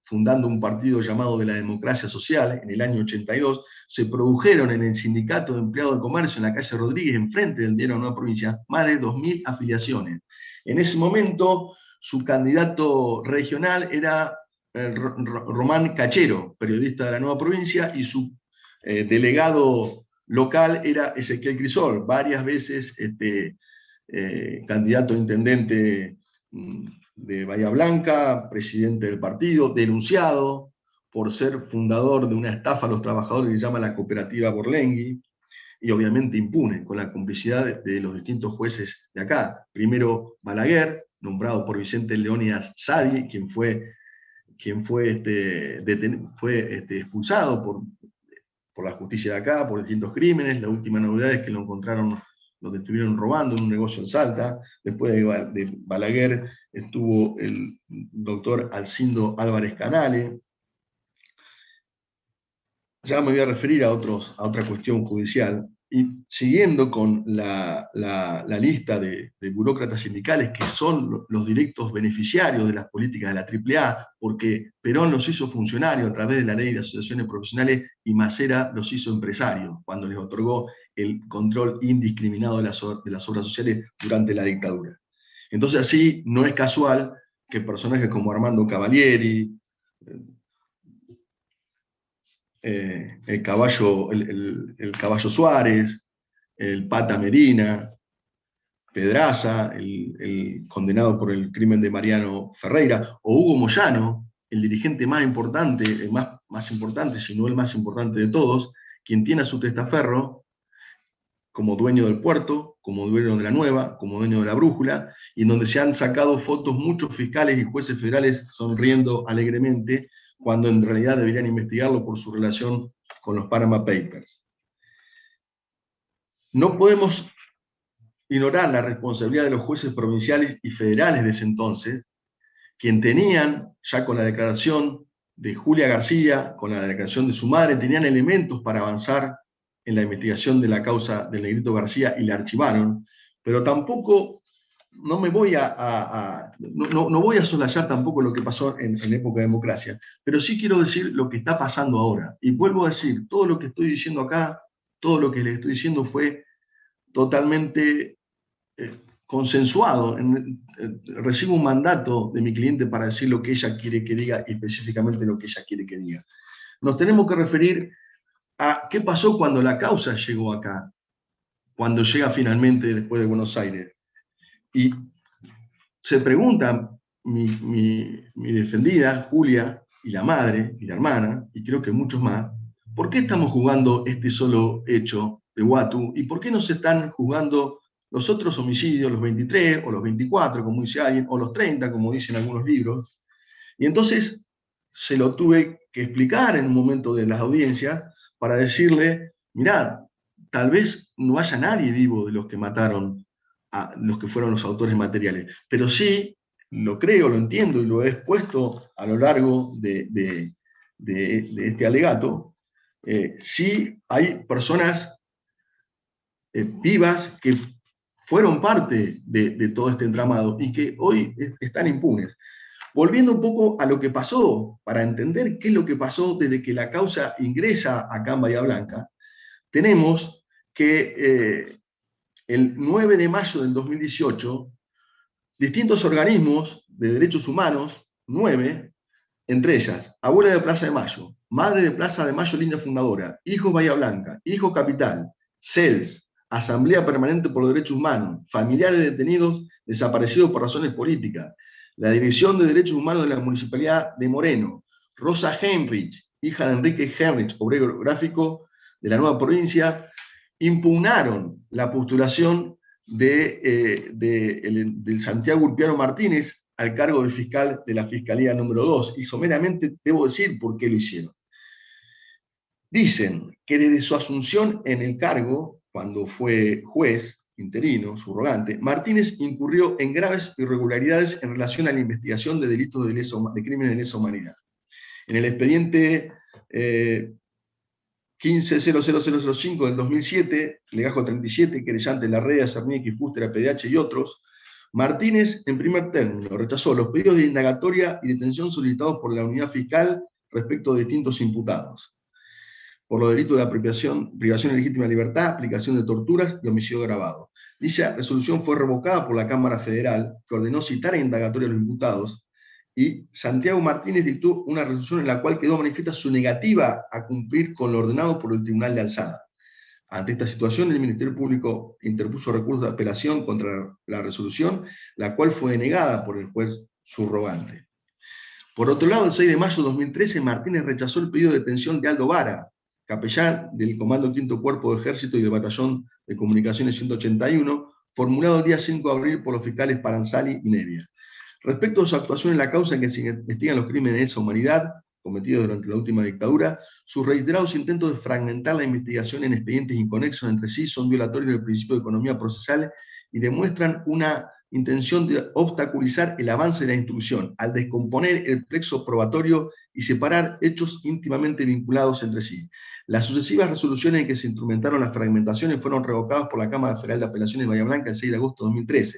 fundando un partido llamado de la Democracia Social en el año 82, se produjeron en el Sindicato de Empleados de Comercio en la calle Rodríguez, enfrente del diario Nueva Provincia, más de 2.000 afiliaciones. En ese momento, su candidato regional era Román Cachero, periodista de la Nueva Provincia, y su delegado local era Ezequiel Crisol, varias veces candidato a intendente de Bahía Blanca, presidente del partido, denunciado por ser fundador de una estafa a los trabajadores que se llama la cooperativa Borlengui, y obviamente impune, con la complicidad de los distintos jueces de acá. Primero Balaguer, nombrado por Vicente Leónidas Sadi, quien fue expulsado por la justicia de acá, por distintos crímenes. La última novedad es que lo detuvieron robando en un negocio en Salta. Después de Balaguer estuvo el doctor Alcindo Álvarez Canale. Ya me voy a referir a otra cuestión judicial. Y siguiendo con la lista de burócratas sindicales que son los directos beneficiarios de las políticas de la AAA, porque Perón los hizo funcionarios a través de la ley de asociaciones profesionales y Macera los hizo empresarios cuando les otorgó el control indiscriminado de las obras sociales durante la dictadura. Entonces así no es casual que personajes como Armando Cavalieri, el caballo Suárez, el Pata Medina, Pedraza, el condenado por el crimen de Mariano Ferreira, o Hugo Moyano, el dirigente más importante, más importante, si no el más importante de todos, quien tiene a su testaferro como dueño del puerto, como dueño de la Nueva, como dueño de la Brújula, y en donde se han sacado fotos muchos fiscales y jueces federales sonriendo alegremente, cuando en realidad deberían investigarlo por su relación con los Panama Papers. No podemos ignorar la responsabilidad de los jueces provinciales y federales de ese entonces, quien tenían, ya con la declaración de Julia García, con la declaración de su madre, tenían elementos para avanzar en la investigación de la causa del Negrito García y la archivaron, pero tampoco no voy a soslayar tampoco lo que pasó en época de democracia, pero sí quiero decir lo que está pasando ahora. Y vuelvo a decir, todo lo que estoy diciendo acá, todo lo que les estoy diciendo fue totalmente consensuado. Recibo un mandato de mi cliente para decir lo que ella quiere que diga y específicamente lo que ella quiere que diga. Nos tenemos que referir a qué pasó cuando la causa llegó acá, cuando llega finalmente después de Buenos Aires. Y se pregunta mi defendida, Julia, y la madre, y la hermana, y creo que muchos más, ¿por qué estamos jugando este solo hecho de Watu? ¿Y por qué no se están jugando los otros homicidios, los 23 o los 24, como dice alguien, o los 30, como dicen algunos libros? Y entonces se lo tuve que explicar en un momento de las audiencias para decirle, mirá, tal vez no haya nadie vivo de los que mataron a los que fueron los autores materiales, pero sí, lo creo, lo entiendo y lo he expuesto a lo largo de este alegato, sí hay personas vivas que fueron parte de todo este entramado y que hoy están impunes. Volviendo un poco a lo que pasó, para entender qué es lo que pasó desde que la causa ingresa acá en Bahía Blanca, tenemos que el 9 de mayo del 2018, distintos organismos de derechos humanos, 9, entre ellas, Abuela de Plaza de Mayo, Madre de Plaza de Mayo Linda Fundadora, Hijos Bahía Blanca, Hijos Capital, CELS, Asamblea Permanente por los Derechos Humanos, Familiares de Detenidos Desaparecidos por Razones Políticas, la Dirección de Derechos Humanos de la Municipalidad de Moreno, Rosa Heinrich, hija de Enrique Heinrich, obrero gráfico de la Nueva Provincia, impugnaron la postulación del Santiago Ulpiano Martínez al cargo de fiscal de la Fiscalía número 2, y someramente debo decir por qué lo hicieron. Dicen que desde su asunción en el cargo, cuando fue juez interino, subrogante, Martínez incurrió en graves irregularidades en relación a la investigación de delitos de crímenes de lesa humanidad. En el expediente 15-00005 del 2007, legajo 37, querellante Larrea, Cerniec, Fuster, PDH y otros, Martínez, en primer término, rechazó los pedidos de indagatoria y detención solicitados por la unidad fiscal respecto de distintos imputados, por los delitos de apropiación, privación de legítima libertad, aplicación de torturas y homicidio agravado. Dicha resolución fue revocada por la Cámara Federal, que ordenó citar a indagatoria a los imputados, y Santiago Martínez dictó una resolución en la cual quedó manifiesta su negativa a cumplir con lo ordenado por el Tribunal de Alzada. Ante esta situación, el Ministerio Público interpuso recurso de apelación contra la resolución, la cual fue denegada por el juez subrogante. Por otro lado, el 6 de mayo de 2013, Martínez rechazó el pedido de detención de Aldo Vara, capellán del Comando Quinto Cuerpo de Ejército y del Batallón de Comunicaciones 181, formulado el día 5 de abril por los fiscales Paranzali y Nevia. Respecto a su actuación en la causa en que se investigan los crímenes de lesa humanidad cometidos durante la última dictadura, sus reiterados intentos de fragmentar la investigación en expedientes inconexos entre sí son violatorios del principio de economía procesal y demuestran una intención de obstaculizar el avance de la instrucción al descomponer el plexo probatorio y separar hechos íntimamente vinculados entre sí. Las sucesivas resoluciones en que se instrumentaron las fragmentaciones fueron revocadas por la Cámara Federal de Apelaciones de Bahía Blanca el 6 de agosto de 2013.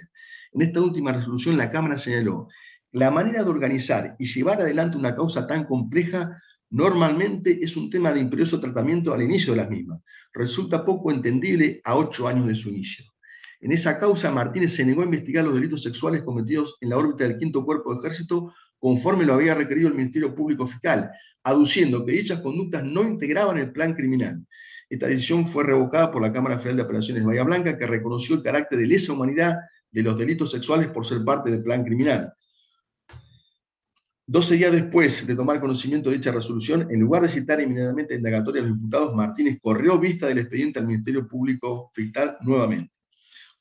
En esta última resolución, la Cámara señaló: la manera de organizar y llevar adelante una causa tan compleja normalmente es un tema de imperioso tratamiento al inicio de las mismas. Resulta poco entendible a 8 años de su inicio. En esa causa, Martínez se negó a investigar los delitos sexuales cometidos en la órbita del Quinto Cuerpo de Ejército conforme lo había requerido el Ministerio Público Fiscal, aduciendo que dichas conductas no integraban el plan criminal. Esta decisión fue revocada por la Cámara Federal de Apelaciones de Bahía Blanca, que reconoció el carácter de lesa humanidad de los delitos sexuales por ser parte del plan criminal. 12 días después de tomar conocimiento de dicha resolución, en lugar de citar inmediatamente a indagatoria a los imputados, Martínez corrió vista del expediente al Ministerio Público Fiscal nuevamente.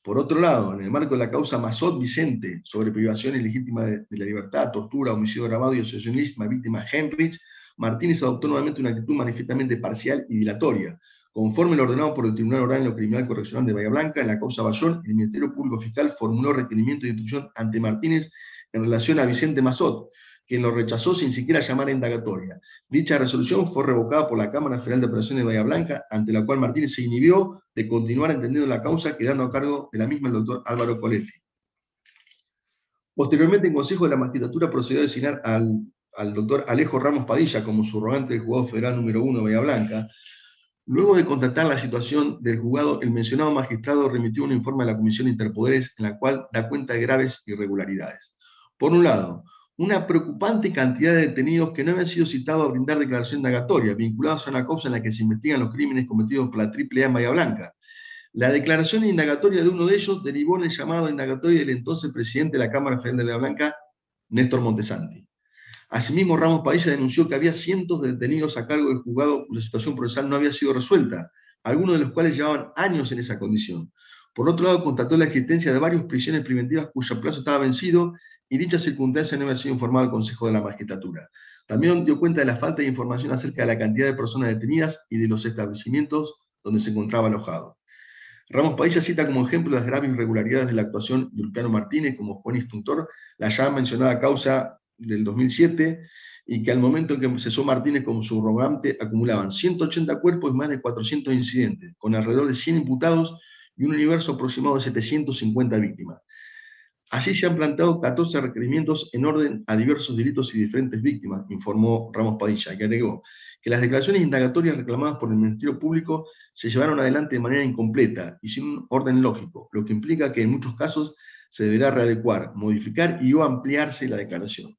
Por otro lado, en el marco de la causa Mazot Vicente sobre privación ilegítima de la libertad, tortura, homicidio agravado y asociación ilícita víctima Henrich, Martínez adoptó nuevamente una actitud manifiestamente parcial y dilatoria. Conforme lo ordenado por el Tribunal Oral en lo Criminal Correccional de Bahía Blanca, en la causa Bayón, el Ministerio Público Fiscal formuló requerimiento de instrucción ante Martínez en relación a Vicente Mazot, quien lo rechazó sin siquiera llamar a indagatoria. Dicha resolución fue revocada por la Cámara Federal de Apelaciones de Bahía Blanca, ante la cual Martínez se inhibió de continuar entendiendo la causa, quedando a cargo de la misma el doctor Álvaro Colefi. Posteriormente, en Consejo de la Magistratura procedió a designar al doctor Alejo Ramos Padilla como subrogante del Juzgado Federal número 1 de Bahía Blanca. Luego de constatar la situación del juzgado, el mencionado magistrado remitió un informe a la Comisión de Interpoderes en la cual da cuenta de graves irregularidades. Por un lado, una preocupante cantidad de detenidos que no habían sido citados a brindar declaración indagatoria, vinculados a una causa en la que se investigan los crímenes cometidos por la AAA en Bahía Blanca. La declaración indagatoria de uno de ellos derivó en el llamado a indagatoria del entonces presidente de la Cámara Federal de Bahía Blanca, Néstor Montesanti. Asimismo, Ramos Padilla denunció que había cientos de detenidos a cargo del juzgado cuya situación procesal no había sido resuelta, algunos de los cuales llevaban años en esa condición. Por otro lado, constató la existencia de varias prisiones preventivas cuyo plazo estaba vencido y dicha circunstancia no había sido informada al Consejo de la Magistratura. También dio cuenta de la falta de información acerca de la cantidad de personas detenidas y de los establecimientos donde se encontraba alojado. Ramos Padilla cita como ejemplo las graves irregularidades de la actuación de Ulpiano Martínez como juez instructor, la ya mencionada causa del 2007, y que al momento en que cesó Martínez como subrogante acumulaban 180 cuerpos y más de 400 incidentes, con alrededor de 100 imputados y un universo aproximado de 750 víctimas. Así se han planteado 14 requerimientos en orden a diversos delitos y diferentes víctimas, informó Ramos Padilla, que agregó que las declaraciones indagatorias reclamadas por el Ministerio Público se llevaron adelante de manera incompleta y sin un orden lógico, lo que implica que en muchos casos se deberá readecuar, modificar y o ampliarse la declaración.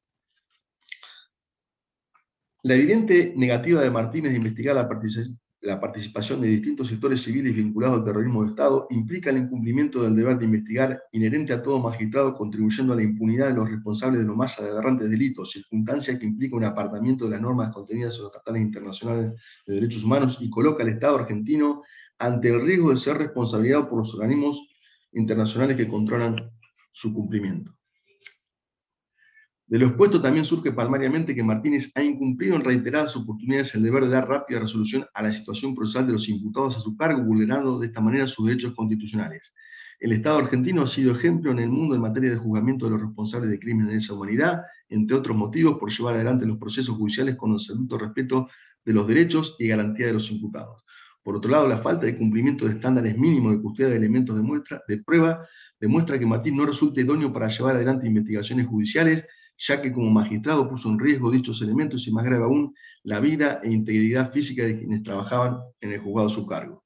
La evidente negativa de Martínez de investigar la participación de distintos sectores civiles vinculados al terrorismo de Estado implica el incumplimiento del deber de investigar inherente a todo magistrado, contribuyendo a la impunidad de los responsables de los más aberrantes delitos, circunstancia que implica un apartamiento de las normas contenidas en los tratados internacionales de derechos humanos y coloca al Estado argentino ante el riesgo de ser responsabilizado por los organismos internacionales que controlan su cumplimiento. De lo expuesto también surge palmariamente que Martínez ha incumplido en reiteradas oportunidades el deber de dar rápida resolución a la situación procesal de los imputados a su cargo, vulnerando de esta manera sus derechos constitucionales. El Estado argentino ha sido ejemplo en el mundo en materia de juzgamiento de los responsables de crímenes de lesa humanidad, entre otros motivos por llevar adelante los procesos judiciales con absoluto respeto de los derechos y garantía de los imputados. Por otro lado, la falta de cumplimiento de estándares mínimos de custodia de elementos de prueba demuestra que Martínez no resulta idóneo para llevar adelante investigaciones judiciales, ya que como magistrado puso en riesgo dichos elementos y, más grave aún, la vida e integridad física de quienes trabajaban en el juzgado a su cargo.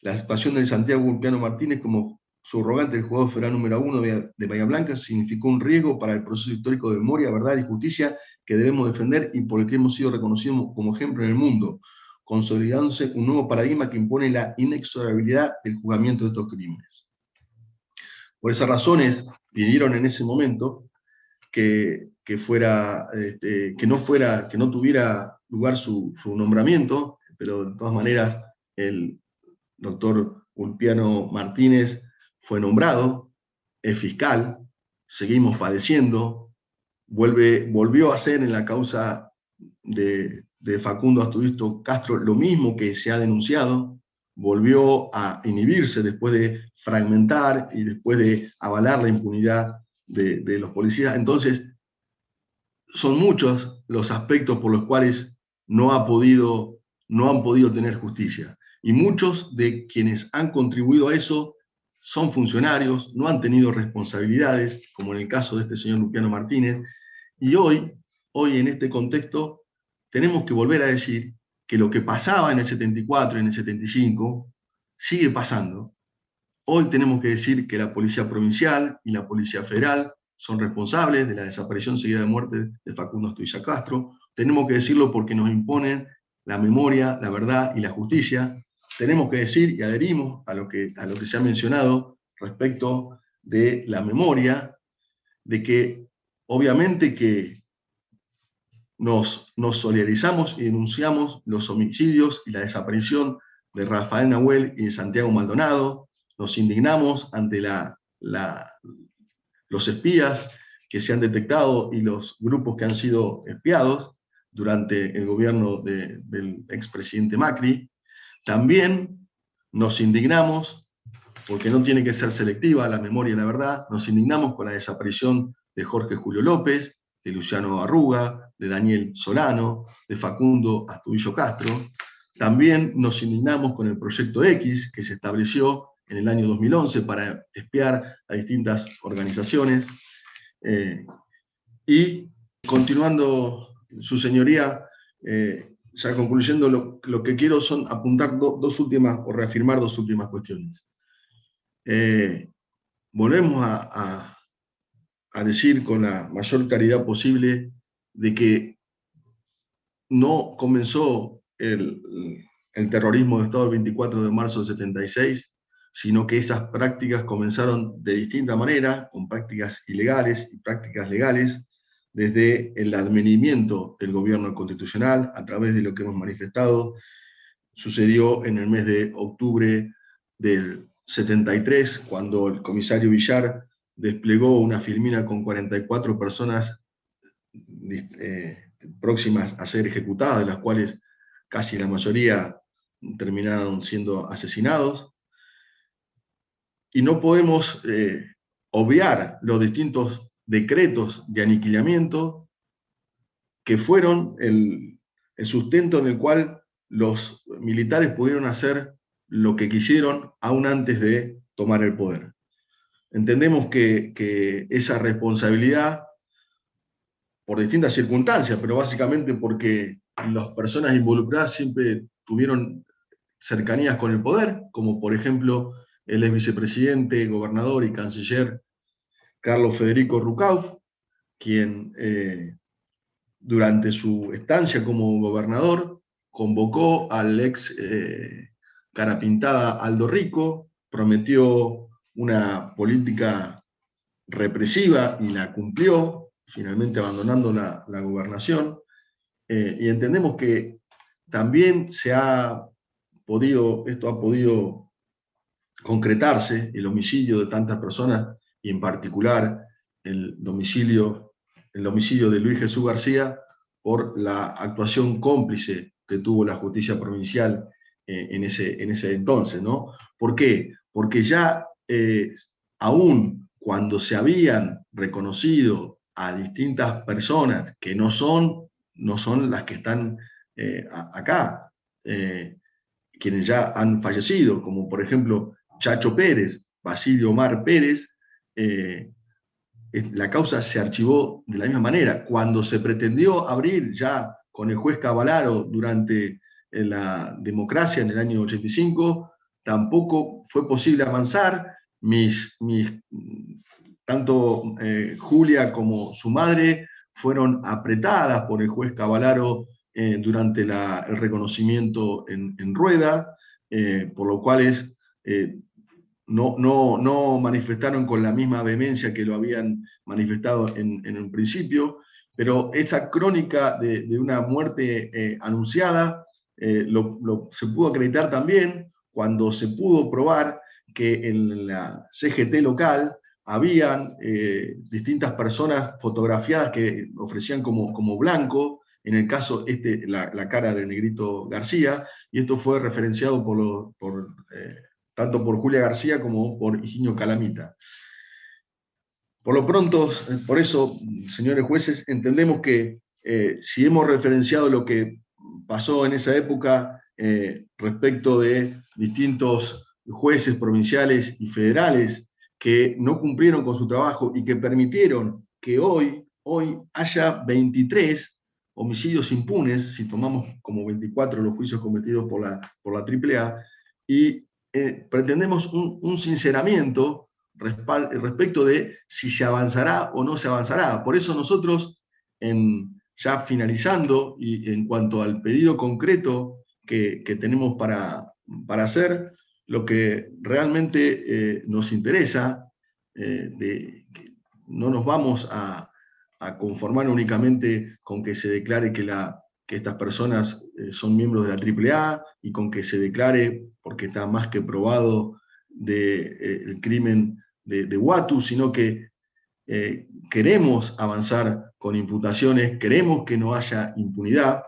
La situación de Santiago Ulpiano Martínez como subrogante del juzgado federal número 1 de Bahía Blanca significó un riesgo para el proceso histórico de memoria, verdad y justicia que debemos defender y por el que hemos sido reconocidos como ejemplo en el mundo, consolidándose un nuevo paradigma que impone la inexorabilidad del juzgamiento de estos crímenes. Por esas razones, pidieron en ese momento que no tuviera lugar su nombramiento, pero de todas maneras el doctor Ulpiano Martínez fue nombrado, es fiscal, seguimos padeciendo, volvió a hacer en la causa de Facundo Astudillo Castro lo mismo que se ha denunciado, volvió a inhibirse después de fragmentar y después de avalar la impunidad de los policías. Entonces, son muchos los aspectos por los cuales no han podido tener justicia. Y muchos de quienes han contribuido a eso son funcionarios, no han tenido responsabilidades, como en el caso de este señor Ulpiano Martínez. Y hoy en este contexto, tenemos que volver a decir que lo que pasaba en el 74 y en el 75 sigue pasando. Hoy tenemos que decir que la Policía Provincial y la Policía Federal son responsables de la desaparición seguida de muerte de Facundo Astudillo Castro. Tenemos que decirlo porque nos imponen la memoria, la verdad y la justicia. Tenemos que decir y adherimos a lo que se ha mencionado respecto de la memoria, de que obviamente que nos solidarizamos y denunciamos los homicidios y la desaparición de Rafael Nahuel y de Santiago Maldonado. Nos indignamos ante los espías que se han detectado y los grupos que han sido espiados durante el gobierno del expresidente Macri. También nos indignamos, porque no tiene que ser selectiva la memoria y la verdad, nos indignamos con la desaparición de Jorge Julio López, de Luciano Arruga, de Daniel Solano, de Facundo Astudillo Castro. También nos indignamos con el Proyecto X, que se estableció en el año 2011 para espiar a distintas organizaciones. Y continuando, su señoría, ya concluyendo, lo que quiero son apuntar dos últimas, o reafirmar dos últimas cuestiones. Volvemos a decir con la mayor claridad posible de que no comenzó el terrorismo de Estado el 24 de marzo del 76, sino que esas prácticas comenzaron de distinta manera, con prácticas ilegales y prácticas legales, desde el advenimiento del gobierno constitucional, a través de lo que hemos manifestado, sucedió en el mes de octubre del 73, cuando el comisario Villar desplegó una filmina con 44 personas próximas a ser ejecutadas, de las cuales casi la mayoría terminaron siendo asesinados. Y no podemos obviar los distintos decretos de aniquilamiento que fueron el sustento en el cual los militares pudieron hacer lo que quisieron aún antes de tomar el poder. Entendemos que esa responsabilidad, por distintas circunstancias, pero básicamente porque las personas involucradas siempre tuvieron cercanías con el poder, como por ejemplo el ex vicepresidente, gobernador y canciller Carlos Federico Rucauf, quien durante su estancia como gobernador convocó al ex cara pintada Aldo Rico, prometió una política represiva y la cumplió, finalmente abandonando la gobernación. Y entendemos que también se ha esto ha podido concretarse, el homicidio de tantas personas, y en particular el homicidio de Luis Jesús García, por la actuación cómplice que tuvo la justicia provincial en ese entonces, ¿no? ¿Por qué? Porque ya aún cuando se habían reconocido a distintas personas que no son las que están acá, quienes ya han fallecido, como por ejemplo Chacho Pérez, Basilio Omar Pérez, eh, la causa se archivó de la misma manera. Cuando se pretendió abrir ya con el juez Cavallaro durante la democracia en el año 85, tampoco fue posible avanzar. Tanto Julia como su madre fueron apretadas por el juez Cavallaro durante el reconocimiento en rueda, por lo cual no manifestaron con la misma vehemencia que lo habían manifestado en un principio, pero esa crónica de una muerte anunciada se pudo acreditar también cuando se pudo probar que en la CGT local habían distintas personas fotografiadas que ofrecían como blanco, en el caso la cara de Negrito García, y esto fue referenciado tanto por Julia García como por Higinio Calamita. Por lo pronto, por eso, señores jueces, entendemos que si hemos referenciado lo que pasó en esa época respecto de distintos jueces provinciales y federales que no cumplieron con su trabajo y que permitieron que hoy haya 23 homicidios impunes, si tomamos como 24 los juicios cometidos por la AAA, y pretendemos un sinceramiento respecto de si se avanzará o no se avanzará. Por eso nosotros, ya finalizando y en cuanto al pedido concreto que tenemos para hacer, lo que realmente nos interesa, no nos vamos a conformar únicamente con que se declare que estas personas son miembros de la AAA y con que se declare, porque está más que probado, el crimen de Watu, sino que queremos avanzar con imputaciones, queremos que no haya impunidad,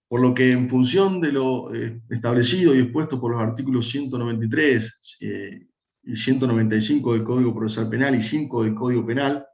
por lo que en función de lo establecido y expuesto por los artículos 193 y 195 del Código Procesal Penal y 5 del Código Penal,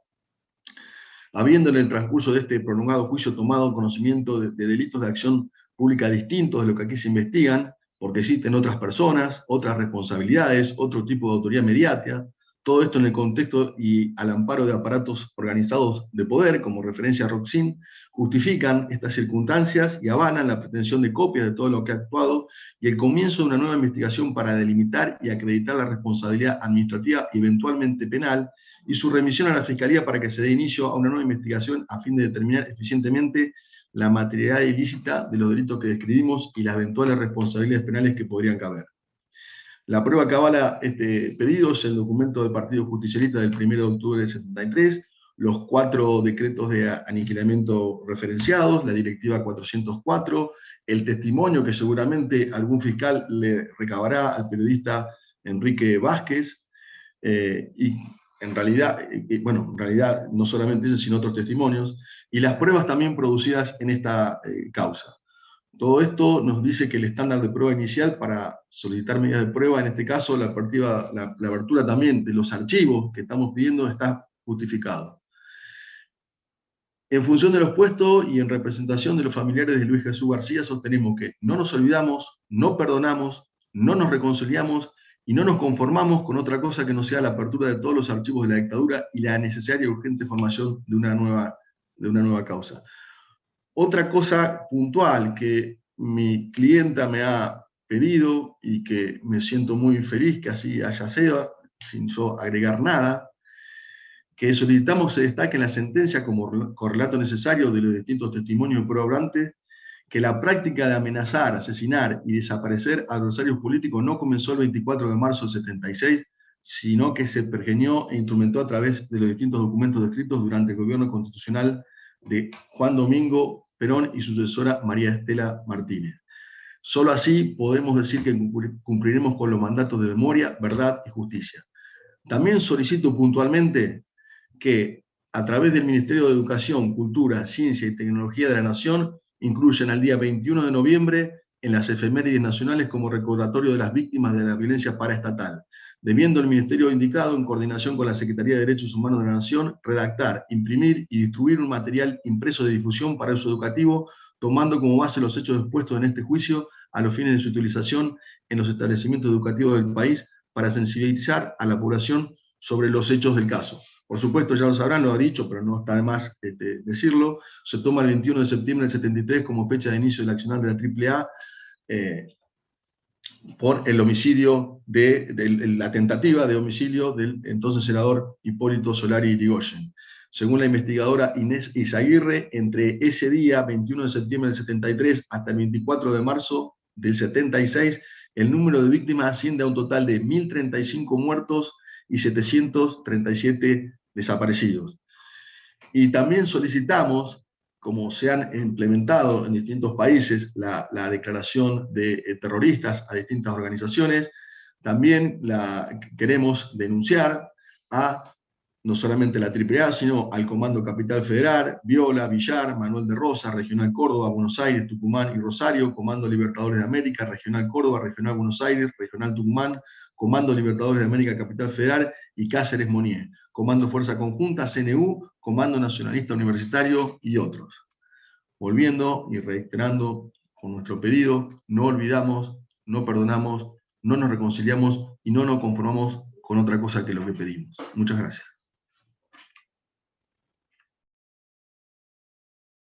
habiendo en el transcurso de este prolongado juicio tomado conocimiento de delitos de acción pública distintos de lo que aquí se investigan, porque existen otras personas, otras responsabilidades, otro tipo de autoridad mediática, todo esto en el contexto y al amparo de aparatos organizados de poder, como referencia a Roxin, justifican estas circunstancias y avalan la pretensión de copias de todo lo que ha actuado y el comienzo de una nueva investigación para delimitar y acreditar la responsabilidad administrativa y eventualmente penal, y su remisión a la Fiscalía para que se dé inicio a una nueva investigación a fin de determinar eficientemente la materialidad ilícita de los delitos que describimos y las eventuales responsabilidades penales que podrían caber. La prueba que avala este pedido es el documento del Partido Justicialista del 1 de octubre del 73, los 4 decretos de aniquilamiento referenciados, la directiva 404, el testimonio que seguramente algún fiscal le recabará al periodista Enrique Vázquez, y en realidad no solamente ese, sino otros testimonios, y las pruebas también producidas en esta causa. Todo esto nos dice que el estándar de prueba inicial para solicitar medidas de prueba, en este caso la apertura también de los archivos que estamos pidiendo, está justificado. En función de lo expuesto y en representación de los familiares de Luis Jesús García, sostenemos que no nos olvidamos, no perdonamos, no nos reconciliamos y no nos conformamos con otra cosa que no sea la apertura de todos los archivos de la dictadura y la necesaria y urgente formación de una nueva causa. Otra cosa puntual que mi clienta me ha pedido y que me siento muy feliz que así haya sido, sin yo agregar nada, que solicitamos se destaque en la sentencia como correlato necesario de los distintos testimonios probantes que la práctica de amenazar, asesinar y desaparecer adversarios políticos no comenzó el 24 de marzo del 76, sino que se pergeñó e instrumentó a través de los distintos documentos descritos durante el gobierno constitucional de Juan Domingo Perón y sucesora María Estela Martínez. Solo así podemos decir que cumpliremos con los mandatos de memoria, verdad y justicia. También solicito puntualmente que a través del Ministerio de Educación, Cultura, Ciencia y Tecnología de la Nación incluyan al día 21 de noviembre en las efemérides nacionales como recordatorio de las víctimas de la violencia paraestatal, debiendo el Ministerio indicado, en coordinación con la Secretaría de Derechos Humanos de la Nación, redactar, imprimir y distribuir un material impreso de difusión para uso educativo, tomando como base los hechos expuestos en este juicio a los fines de su utilización en los establecimientos educativos del país para sensibilizar a la población sobre los hechos del caso. Por supuesto, ya lo sabrán, lo ha dicho, pero no está de más decirlo, se toma el 21 de septiembre del 73 como fecha de inicio del accionar de la AAA por el homicidio la tentativa de homicidio del entonces senador Hipólito Solari Irigoyen. Según la investigadora Inés Izaguirre, entre ese día, 21 de septiembre del 73, hasta el 24 de marzo del 76, el número de víctimas asciende a un total de 1.035 muertos y 737 desaparecidos. Y también solicitamos, como se han implementado en distintos países, la declaración de terroristas a distintas organizaciones, también queremos denunciar a no solamente la AAA, sino al Comando Capital Federal, Viola, Villar, Manuel de Rosa, Regional Córdoba, Buenos Aires, Tucumán y Rosario, Comando Libertadores de América, Regional Córdoba, Regional Buenos Aires, Regional Tucumán, Comando Libertadores de América Capital Federal y Cáceres Monier, Comando Fuerza Conjunta, CNU, Comando Nacionalista Universitario y otros. Volviendo y reiterando con nuestro pedido, no olvidamos, no perdonamos, no nos reconciliamos y no nos conformamos con otra cosa que lo que pedimos. Muchas gracias.